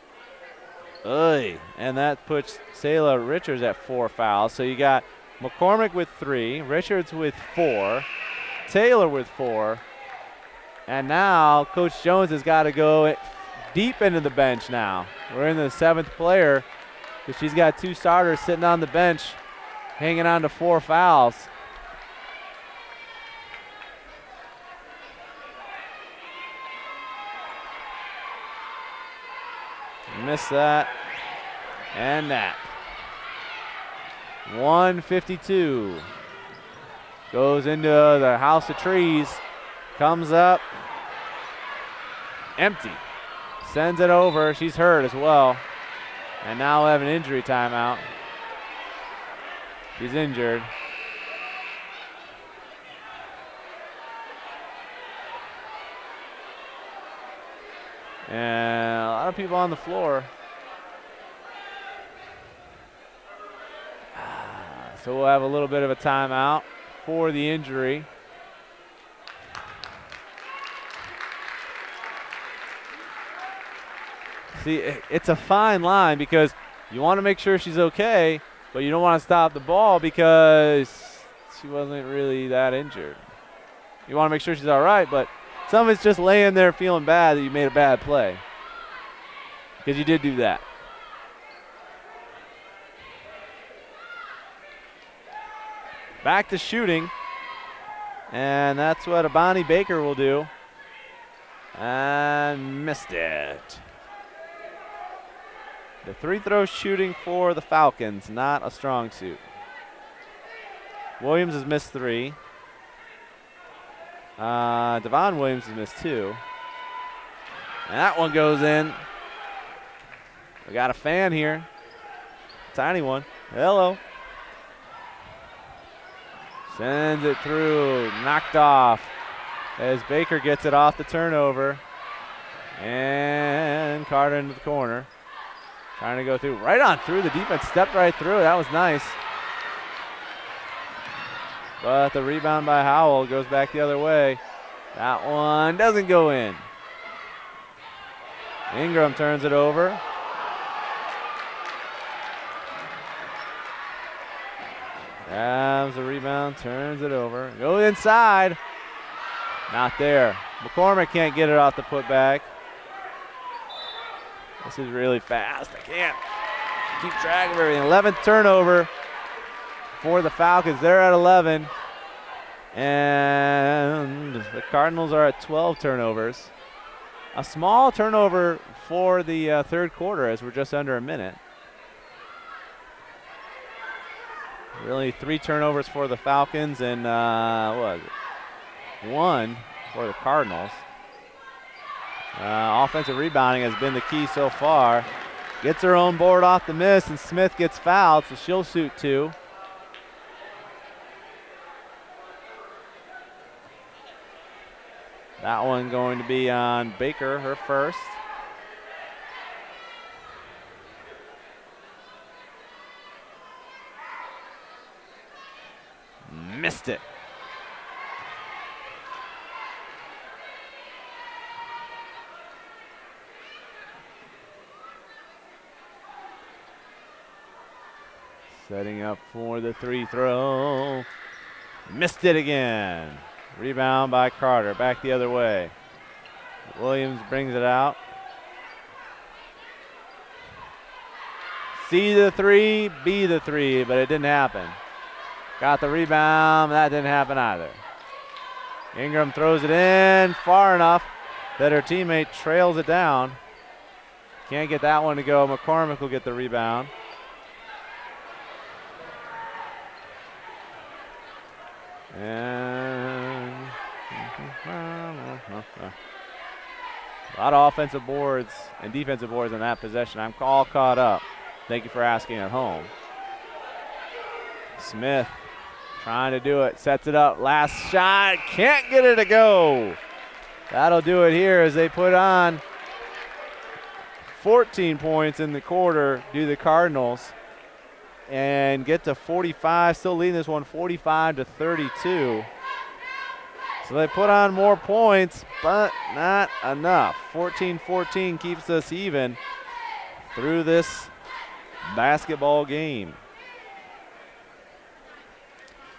Oy. And that puts Sayla Richards at 4 fouls. So you got McCormick with 3, Richards with 4, Taylor with 4. And now Coach Jones has got to go deep into the bench now. We're in the 7th player because she's got 2 starters sitting on the bench hanging on to 4 fouls. Missed that and that. 152 goes into the house of trees, comes up empty, sends it over. She's hurt as well, and now we'll have an injury timeout. She's injured. And a lot of people on the floor. So we'll have a little bit of a timeout for the injury. See, it's a fine line because you want to make sure she's okay, but you don't want to stop the ball because she wasn't really that injured. You want to make sure she's all right, but some of it's just laying there feeling bad that you made a bad play. Because you did do that. Back to shooting. And that's what Abani Baker will do. And missed it. The free throw shooting for the Falcons, not a strong suit. Williams has missed 3. Devon Williams has missed 2. And that one goes in. We got a fan here. Tiny one. Hello. Sends it through, knocked off as Baker gets it off the turnover. And Carter into the corner. Trying to go through, right on through. The defense stepped right through. That was nice. But the rebound by Howell goes back the other way. That one doesn't go in. Ingram turns it over. Grabs the rebound, turns it over. Goes inside. Not there. McCormick can't get it off the putback. This is really fast. I can't keep track of everything. 11th turnover for the Falcons. They're at 11. And the Cardinals are at 12 turnovers. A small turnover for the third quarter as we're just under a minute. Really 3 turnovers for the Falcons and what was it? 1 for the Cardinals. Offensive rebounding has been the key so far. Gets her own board off the miss, and Smith gets fouled, so she'll shoot 2. That one going to be on Baker, her first. Missed it. Setting up for the 3 throw. Missed it again. Rebound by Carter. Back the other way. Williams brings it out. C the 3, B the 3, but it didn't happen. Got the rebound. That didn't happen either. Ingram throws it in far enough that her teammate trails it down. Can't get that one to go. McCormick will get the rebound. And a lot of offensive boards and defensive boards on that possession. I'm all caught up. Thank you for asking at home. Smith trying to do it, sets it up, last shot, can't get it to go. That'll do it here as they put on 14 points in the quarter, do the Cardinals, and get to 45, still leading this one 45-32. So they put on more points, but not enough. 14-14 keeps us even through this basketball game.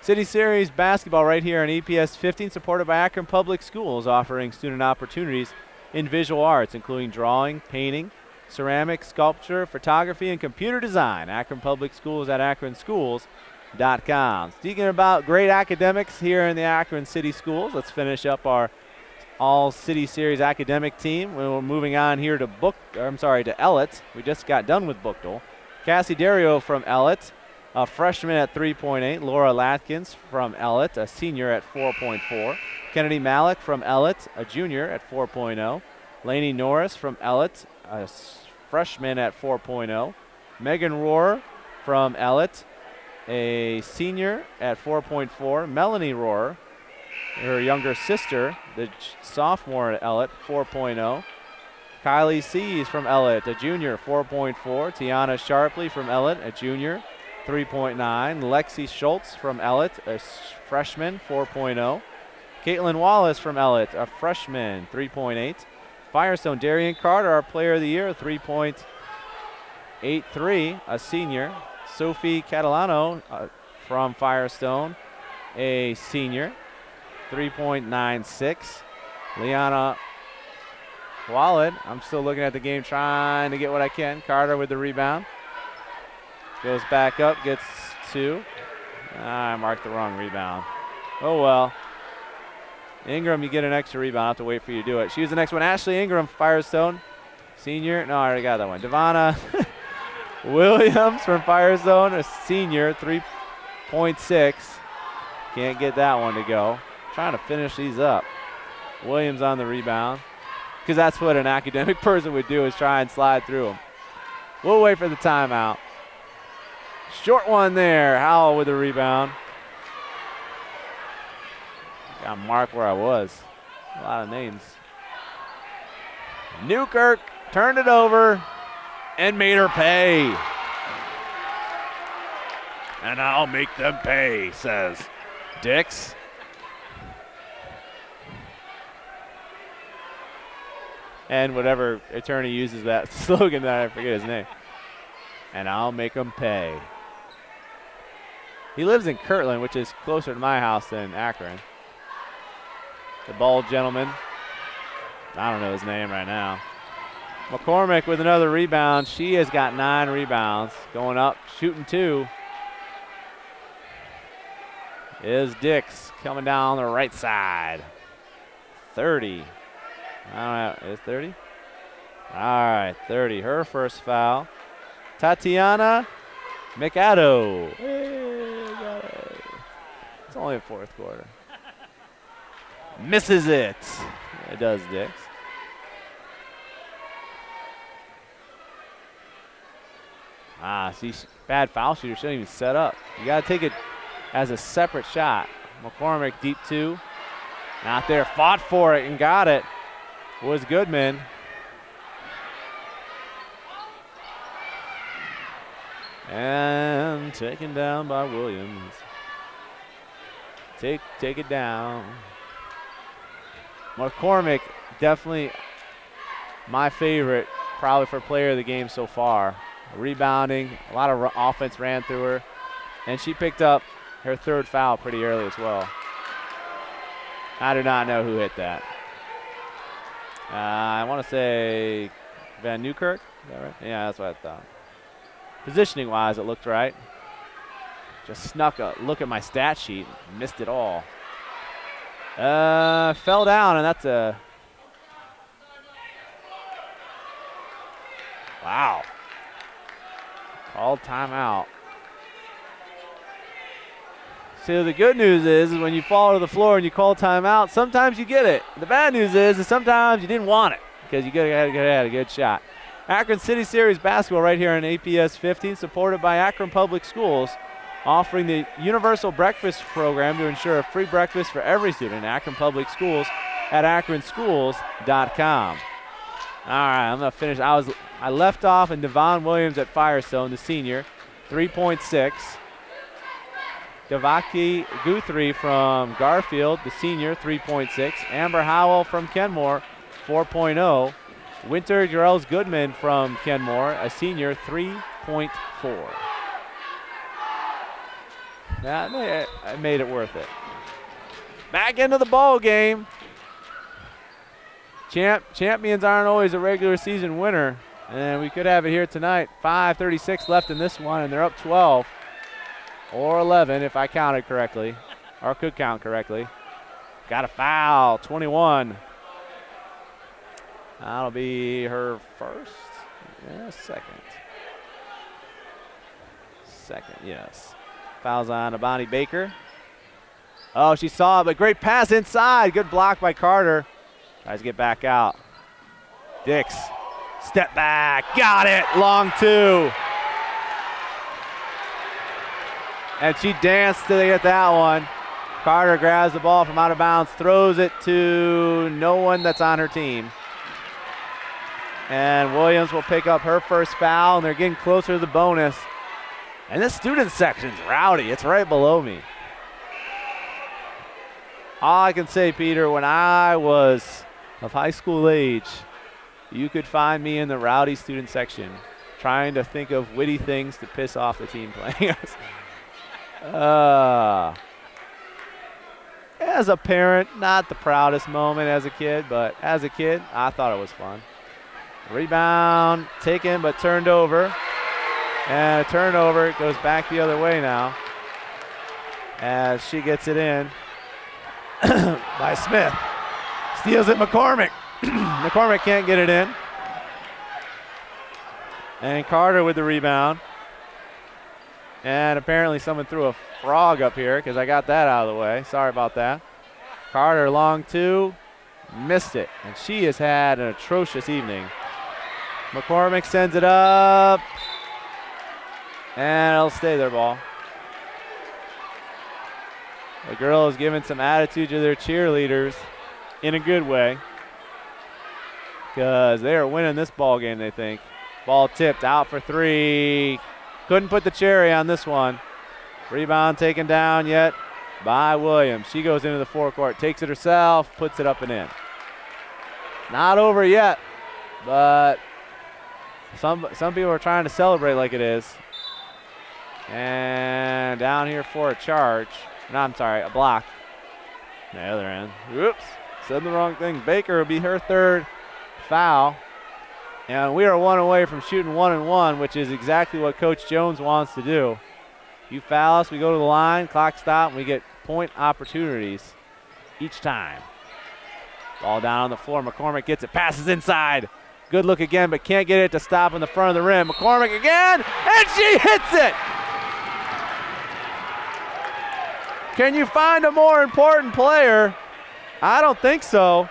City Series basketball right here on EPS 15, supported by Akron Public Schools, offering student opportunities in visual arts, including drawing, painting, ceramics, sculpture, photography, and computer design. Akron Public Schools at akronschools.com. Speaking about great academics here in the Akron City Schools, let's finish up our All-City Series academic team. We're moving on here to Ellett. We just got done with Bookdale. Cassie Dario from Ellett, a freshman at 3.8. Laura Latkins from Ellett, a senior at 4.4. Kennedy Malik from Ellett, a junior at 4.0. Lainey Norris from Ellett, a freshman at 4.0. Megan Rohrer from Ellett, a senior at 4.4. Melanie Rohrer, her younger sister, the sophomore at Ellett, 4.0. Kylie Sees from Ellett, a junior, 4.4. Tiana Sharpley from Ellett, a junior, 3.9. Lexi Schultz from Ellett, a freshman, 4.0. Caitlin Wallace from Ellett, a freshman, 3.8. Firestone, Darian Carter, our player of the year, 3.83, a senior. Sophie Catalano from Firestone, a senior, 3.96. Liana Wallet, I'm still looking at the game, trying to get what I can. Carter with the rebound. Goes back up, gets 2. I marked the wrong rebound. Oh well. Ingram, you get an extra rebound. I'll have to wait for you to do it. She was the next one. Ashley Ingram, Firestone, senior. No, I already got that one. Devonna Williams from Firestone, a senior, 3.6. Can't get that one to go. Trying to finish these up. Williams on the rebound, because that's what an academic person would do, is try and slide through them. We'll wait for the timeout. Short one there. Howell with the rebound. Trying to mark where I was. A lot of names. Newkirk turned it over and made her pay. And I'll make them pay, says Dix. And whatever attorney uses that slogan that I forget his name. And I'll make them pay. He lives in Kirtland, which is closer to my house than Akron. The bald gentleman. I don't know his name right now. McCormick with another rebound. She has got 9 rebounds. Going up, shooting 2. Is Dix coming down the right side. 30. I don't know, is 30? All right, 30. Her first foul. Tatiana Mikado. Hey, got it. It's only the 4th quarter. Misses it. It does, Dix. See, bad foul shooter. Shouldn't even set up. You got to take it as a separate shot. McCormick, deep 2. Not there. Fought for it and got it. Was Goodman. And taken down by Williams. Take it down. McCormick, definitely my favorite, probably for player of the game so far. Rebounding, a lot of offense ran through her, and she picked up her 3rd foul pretty early as well. I do not know who hit that. I want to say Van Newkirk. Is that right? Yeah, that's what I thought. Positioning-wise, it looked right. Just snuck a look at my stat sheet, missed it all. Fell down, and that's a wow. Called timeout. So the good news is when you fall to the floor and you call timeout, sometimes you get it. The bad news is sometimes you didn't want it because you had a good shot. Akron City Series basketball right here on APS 15, supported by Akron Public Schools, offering the Universal Breakfast Program to ensure a free breakfast for every student in Akron Public Schools at akronschools.com. All right, I'm going to finish. I left off in Devon Williams at Firestone, the senior, 3.6. Devaki Guthrie from Garfield, the senior, 3.6. Amber Howell from Kenmore, 4.0. Winter Jarrells Goodman from Kenmore, a senior, 3.4. That made it worth it. Back into the ball game. Champions aren't always a regular season winner, and we could have it here tonight. 5:36 left in this one, and they're up 12 or 11 if I counted correctly, or could count correctly. Got a foul, 21. That'll be her first. Yeah, second. Second, yes. Fouls on Abani Baker. Oh, she saw it, but great pass inside. Good block by Carter. Tries to get back out. Dix, step back, got it, long 2. And she danced to get that one. Carter grabs the ball from out of bounds, throws it to no one that's on her team. And Williams will pick up her first foul, and they're getting closer to the bonus. And this student section's rowdy. It's right below me. All I can say, Peter, when I was of high school age, you could find me in the rowdy student section trying to think of witty things to piss off the team playing us. As a parent, not the proudest moment as a kid, but as a kid, I thought it was fun. Rebound taken but turned over. And a turnover. It goes back the other way now as she gets it in by Smith. Steals it, McCormick. McCormick can't get it in. And Carter with the rebound. And apparently someone threw a frog up here because I got that out of the way. Sorry about that. Carter, long 2. Missed it. And she has had an atrocious evening. McCormick sends it up. And it'll stay there, ball. The girls giving some attitude to their cheerleaders in a good way, because they are winning this ball game, they think. Ball tipped out for three. Couldn't put the cherry on this one. Rebound taken down yet by Williams. She goes into the forecourt, takes it herself, puts it up and in. Not over yet, but some people are trying to celebrate like it is. And down here for a charge. No, I'm sorry, a block. The other end. Oops, said the wrong thing. Baker will be her third foul. And we are one away from shooting 1-1, which is exactly what Coach Jones wants to do. You foul us, we go to the line, clock stop, and we get point opportunities each time. Ball down on the floor. McCormick gets it, passes inside. Good look again, but can't get it to stop in the front of the rim. McCormick again, and she hits it! Can you find a more important player? I don't think so.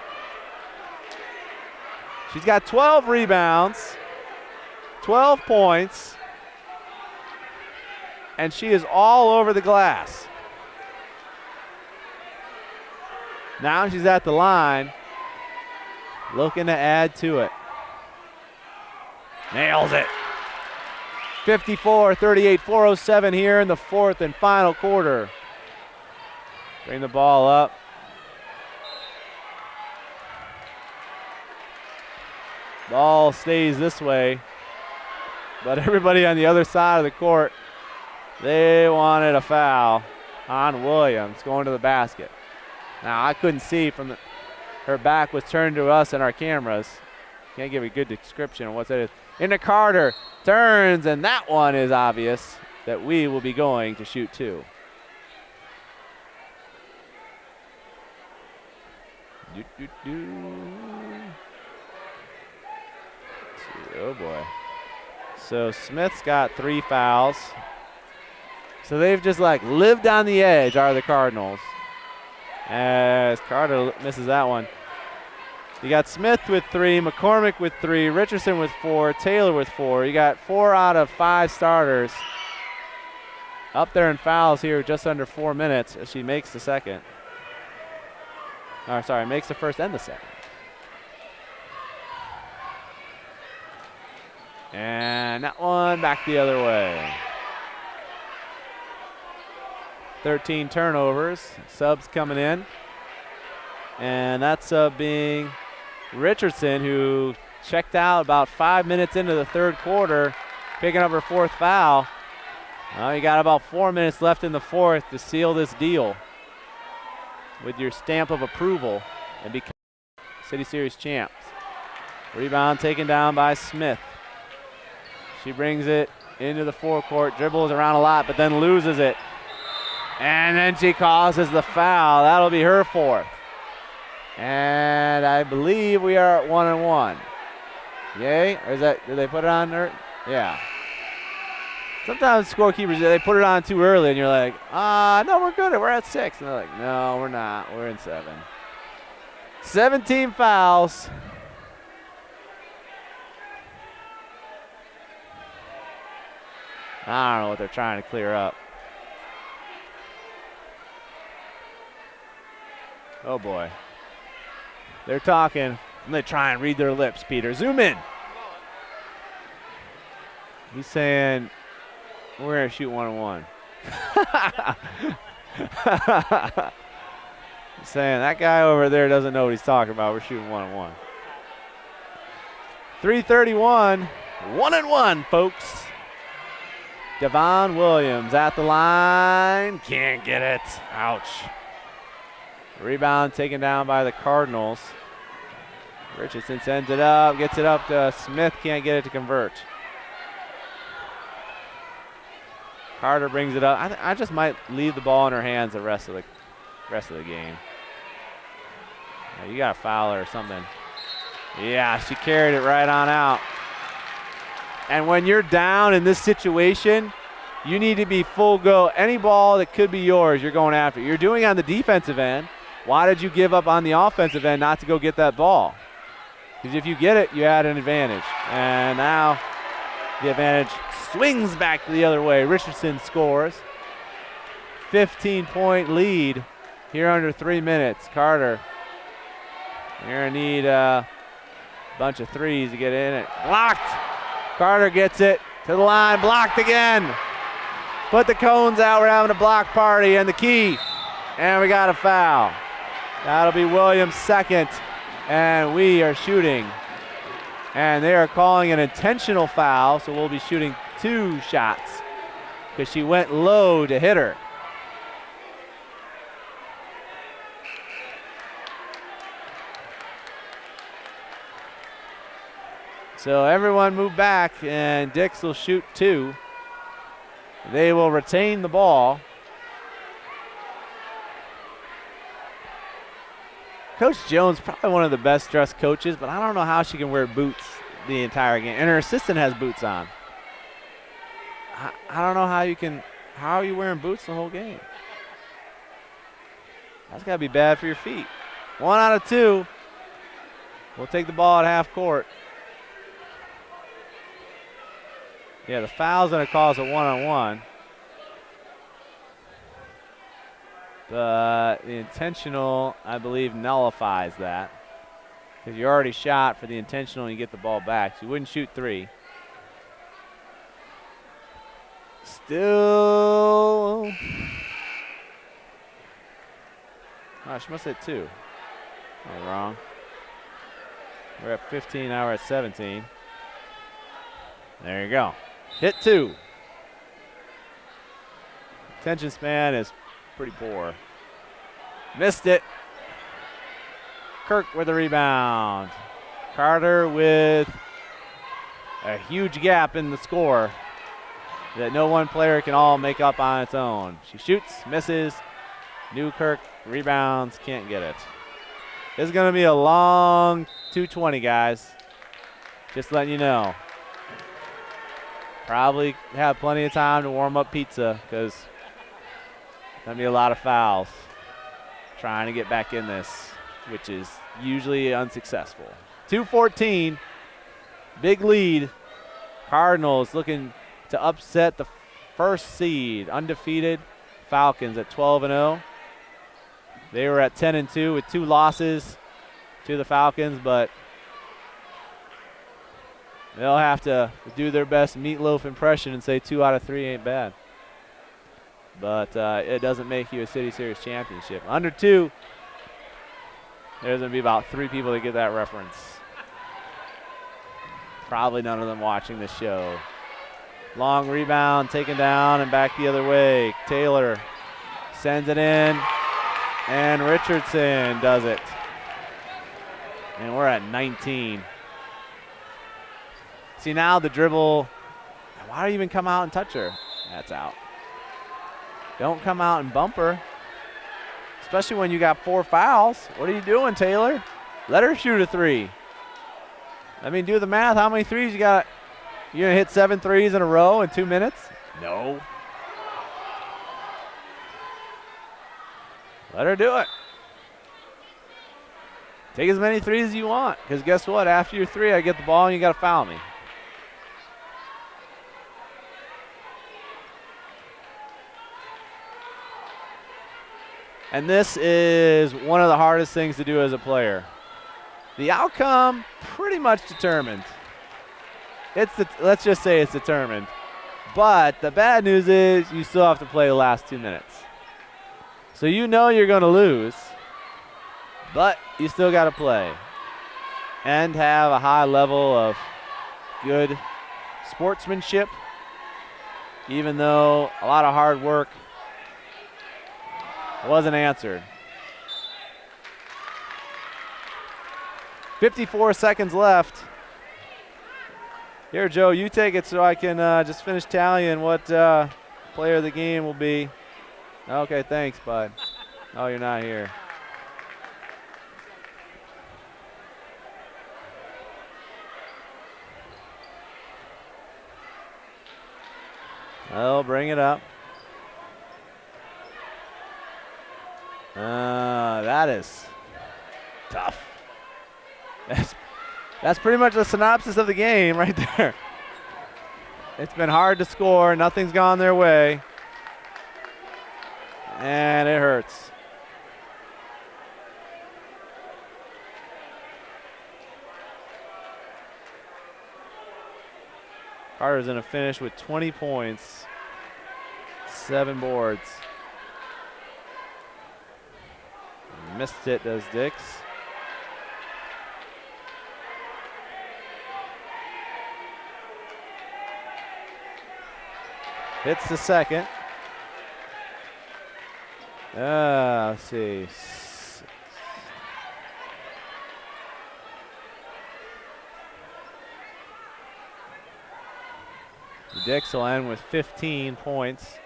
She's got 12 rebounds, 12 points, and she is all over the glass. Now she's at the line, looking to add to it. Nails it. 54-38, 4:07 here in the fourth and final quarter. Bring the ball up. Ball stays this way, but everybody on the other side of the court, they wanted a foul on Williams going to the basket. Now I couldn't see from her back was turned to us and our cameras. Can't give a good description of what that is. Into Carter, turns, and that one is obvious that we will be going to shoot two. Oh boy. So Smith's got 3 fouls. So they've just like lived on the edge, are the Cardinals. As Carter misses that one. You got Smith with 3, McCormick with 3, Richardson with 4, Taylor with 4. You got 4 out of 5 starters up there in fouls here, just under 4 minutes as she makes the second. Makes the first and the second. And that one back the other way. 13 turnovers, subs coming in. And that sub being Richardson, who checked out about 5 minutes into the third quarter, picking up her 4th foul. You got about 4 minutes left in the fourth to seal this deal with your stamp of approval and become City Series champs. Rebound taken down by Smith. She brings it into the forecourt, dribbles around a lot, but then loses it. And then she causes the foul. That'll be her 4th. And I believe we are at 1-1. Yay? Or is that, did they put it on her? Yeah. Sometimes scorekeepers, they put it on too early and you're like, no, we're good. We're at 6. And they're like, no, we're not. We're in 7. 17 fouls. I don't know what they're trying to clear up. Oh boy. They're talking. I'm going to try and read their lips, Peter. Zoom in. He's saying, we're going to shoot 1-1. He's saying, that guy over there doesn't know what he's talking about. We're shooting 1-1. 3:31. 1-1, folks. Devon Williams at the line. Can't get it. Ouch. Rebound taken down by the Cardinals. Richardson sends it up, gets it up to Smith, can't get it to convert. Carter brings it up. I just might leave the ball in her hands the rest of the game. You got to foul her or something. Yeah, she carried it right on out. And when you're down in this situation, you need to be full go. Any ball that could be yours, you're going after. You're doing on the defensive end. Why did you give up on the offensive end not to go get that ball? Because if you get it, you had an advantage. And now the advantage swings back the other way. Richardson scores. 15-point lead here under 3 minutes. Carter, you're going to need a bunch of threes to get in it. Blocked. Carter gets it to the line. Blocked again. Put the cones out. We're having a block party, and the key. And we got a foul. That'll be Williams' second, and we are shooting. And they are calling an intentional foul, so we'll be shooting 2 shots because she went low to hit her. So everyone move back, and Dix will shoot 2. They will retain the ball. Coach Jones, probably one of the best dressed coaches, but I don't know how she can wear boots the entire game. And her assistant has boots on. I don't know how are you wearing boots the whole game? That's got to be bad for your feet. 1 out of 2. We'll take the ball at half court. Yeah, the foul's going to cause a 1-on-1. But the intentional, I believe, nullifies that. Because you already shot for the intentional and you get the ball back. So you wouldn't shoot 3. Still. Oh, she must hit 2. Oh, wrong. We're at 15, now we're at 17. There you go. Hit 2. Attention span is pretty poor. Missed it. Kirk with the rebound. Carter with a huge gap in the score that no one player can all make up on its own. She shoots, misses. Newkirk rebounds, can't get it. This is going to be a long 220, guys. Just letting you know. Probably have plenty of time to warm up pizza because there's going to be a lot of fouls trying to get back in this, which is usually unsuccessful. 2:14, big lead. Cardinals looking to upset the first seed, undefeated Falcons at 12-0. They were at 10-2 with 2 losses to the Falcons, but they'll have to do their best meatloaf impression and say 2 out of 3 ain't bad. But it doesn't make you a City Series championship. Under 2, there's going to be about 3 people that get that reference. Probably none of them watching this show. Long rebound, taken down and back the other way. Taylor sends it in, and Richardson does it. And we're at 19. See, now the dribble. Why do you even come out and touch her? That's out. Don't come out and bump her, especially when you got 4 fouls. What are you doing, Taylor? Let her shoot a 3. I mean, do the math. How many threes you got? You gonna hit 7 threes in a row in 2 minutes? No. Let her do it. Take as many threes as you want, because guess what? After your 3, I get the ball and you got to foul me. And this is one of the hardest things to do as a player. The outcome pretty much determined. Let's just say it's determined. But the bad news is you still have to play the last 2 minutes. So you know you're going to lose, but you still got to play and have a high level of good sportsmanship, even though a lot of hard work wasn't answered. 54 seconds left. Here, Joe, you take it so I can just finish tallying what player of the game will be. Okay, thanks, bud. Oh, you're not here. I'll bring it up. That is tough. That's pretty much the synopsis of the game right there. It's been hard to score. Nothing's gone their way. And it hurts. Carter's going to finish with 20 points, 7 boards. Missed it, does Dix. Hits the second. Let's see. Dix will end with 15 points.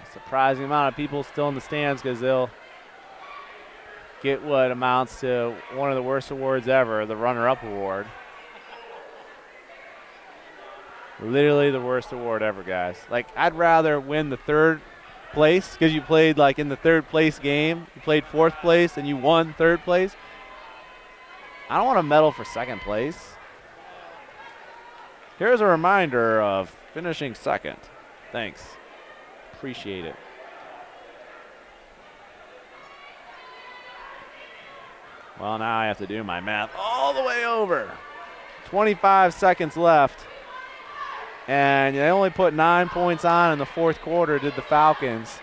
A surprising amount of people still in the stands because they'll get what amounts to one of the worst awards ever, the runner-up award. Literally the worst award ever, guys. Like, I'd rather win the third place because you played like in the third place game. You played fourth place and you won third place. I don't want a medal for second place. Here's a reminder of finishing second. Thanks. Appreciate it. Well, now I have to do my math all the way over. 25 seconds left. And they only put 9 points on in the fourth quarter, did the Falcons.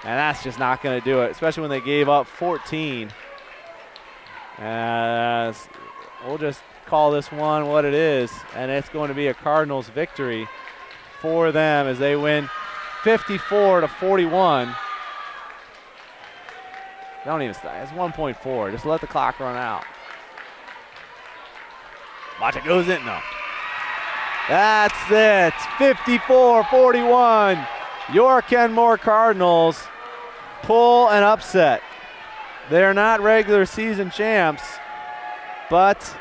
And that's just not going to do it, especially when they gave up 14. We'll just call this one what it is, and it's going to be a Cardinals victory for them as they win 54-41. Don't even stop. It's 1.4. Just let the clock run out. Watch it goes in. No. That's it. 54-41. Your Kenmore Cardinals pull an upset. They're not regular season champs, but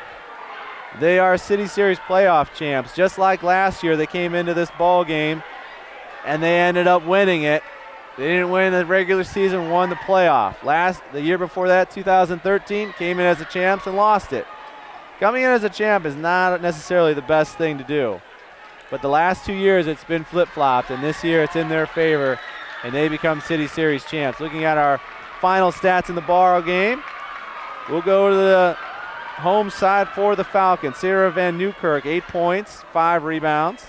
they are City Series playoff champs. Just like last year, they came into this ball game and they ended up winning it. They didn't win the regular season, won the playoff. The year before that, 2013, came in as the champs and lost it. Coming in as a champ is not necessarily the best thing to do. But the last 2 years, it's been flip-flopped, and this year it's in their favor, and they become City Series champs. Looking at our final stats in the ball game, we'll go to the home side for the Falcons. Sarah Van Newkirk, 8 points, 5 rebounds.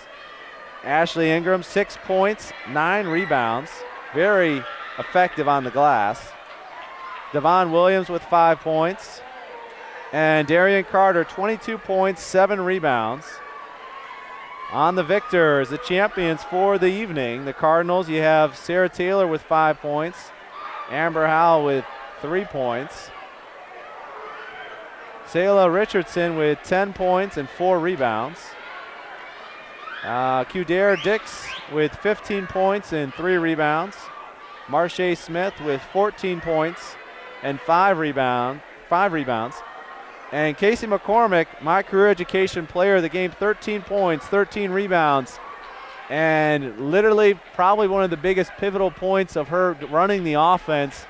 Ashley Ingram, 6 points, 9 rebounds. Very effective on the glass. Devon Williams with 5 points. And Darian Carter, 22 points, 7 rebounds. On the victors, the champions for the evening, the Cardinals, you have Sarah Taylor with 5 points. Amber Howell with 3 points. Sayla Richardson with 10 points and 4 rebounds. Kudare Dix with 15 points and 3 rebounds. Marche Smith with 14 points and 5 rebounds. And Casey McCormick, my career education player of the game, 13 points, 13 rebounds. And literally probably one of the biggest pivotal points of her running the offense,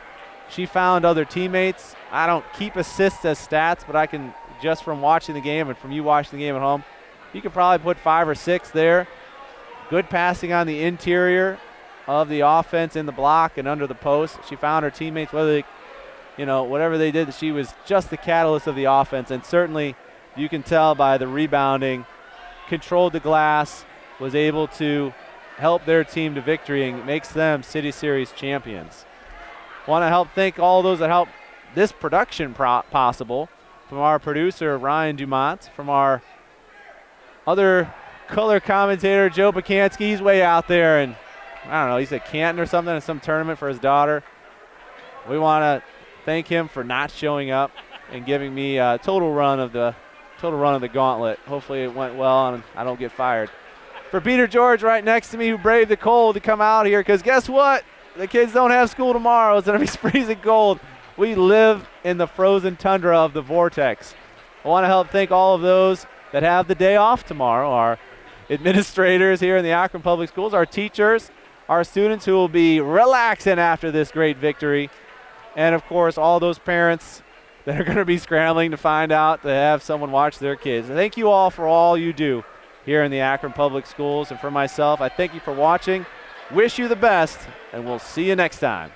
she found other teammates. I don't keep assists as stats, but I can, just from watching the game and from you watching the game at home, you could probably put 5 or 6 there. Good passing on the interior of the offense in the block and under the post. She found her teammates, whatever they did, she was just the catalyst of the offense. And certainly you can tell by the rebounding, controlled the glass, was able to help their team to victory and makes them City Series champions. Want to help thank all those that helped this production possible, from our producer, Ryan Dumont, from our other color commentator, Joe Pacansky. He's way out there, and I don't know, he's at Canton or something in some tournament for his daughter. We want to thank him for not showing up and giving me a total run of the gauntlet. Hopefully it went well and I don't get fired. For Peter George right next to me, who braved the cold to come out here, because guess what? The kids don't have school tomorrow. It's going to be freezing cold. We live in the frozen tundra of the vortex. I want to help thank all of those that have the day off tomorrow, our administrators here in the Akron Public Schools, our teachers, our students who will be relaxing after this great victory, and of course all those parents that are going to be scrambling to find out to have someone watch their kids. And thank you all for all you do here in the Akron Public Schools. And for myself, I thank you for watching. Wish you the best, and we'll see you next time.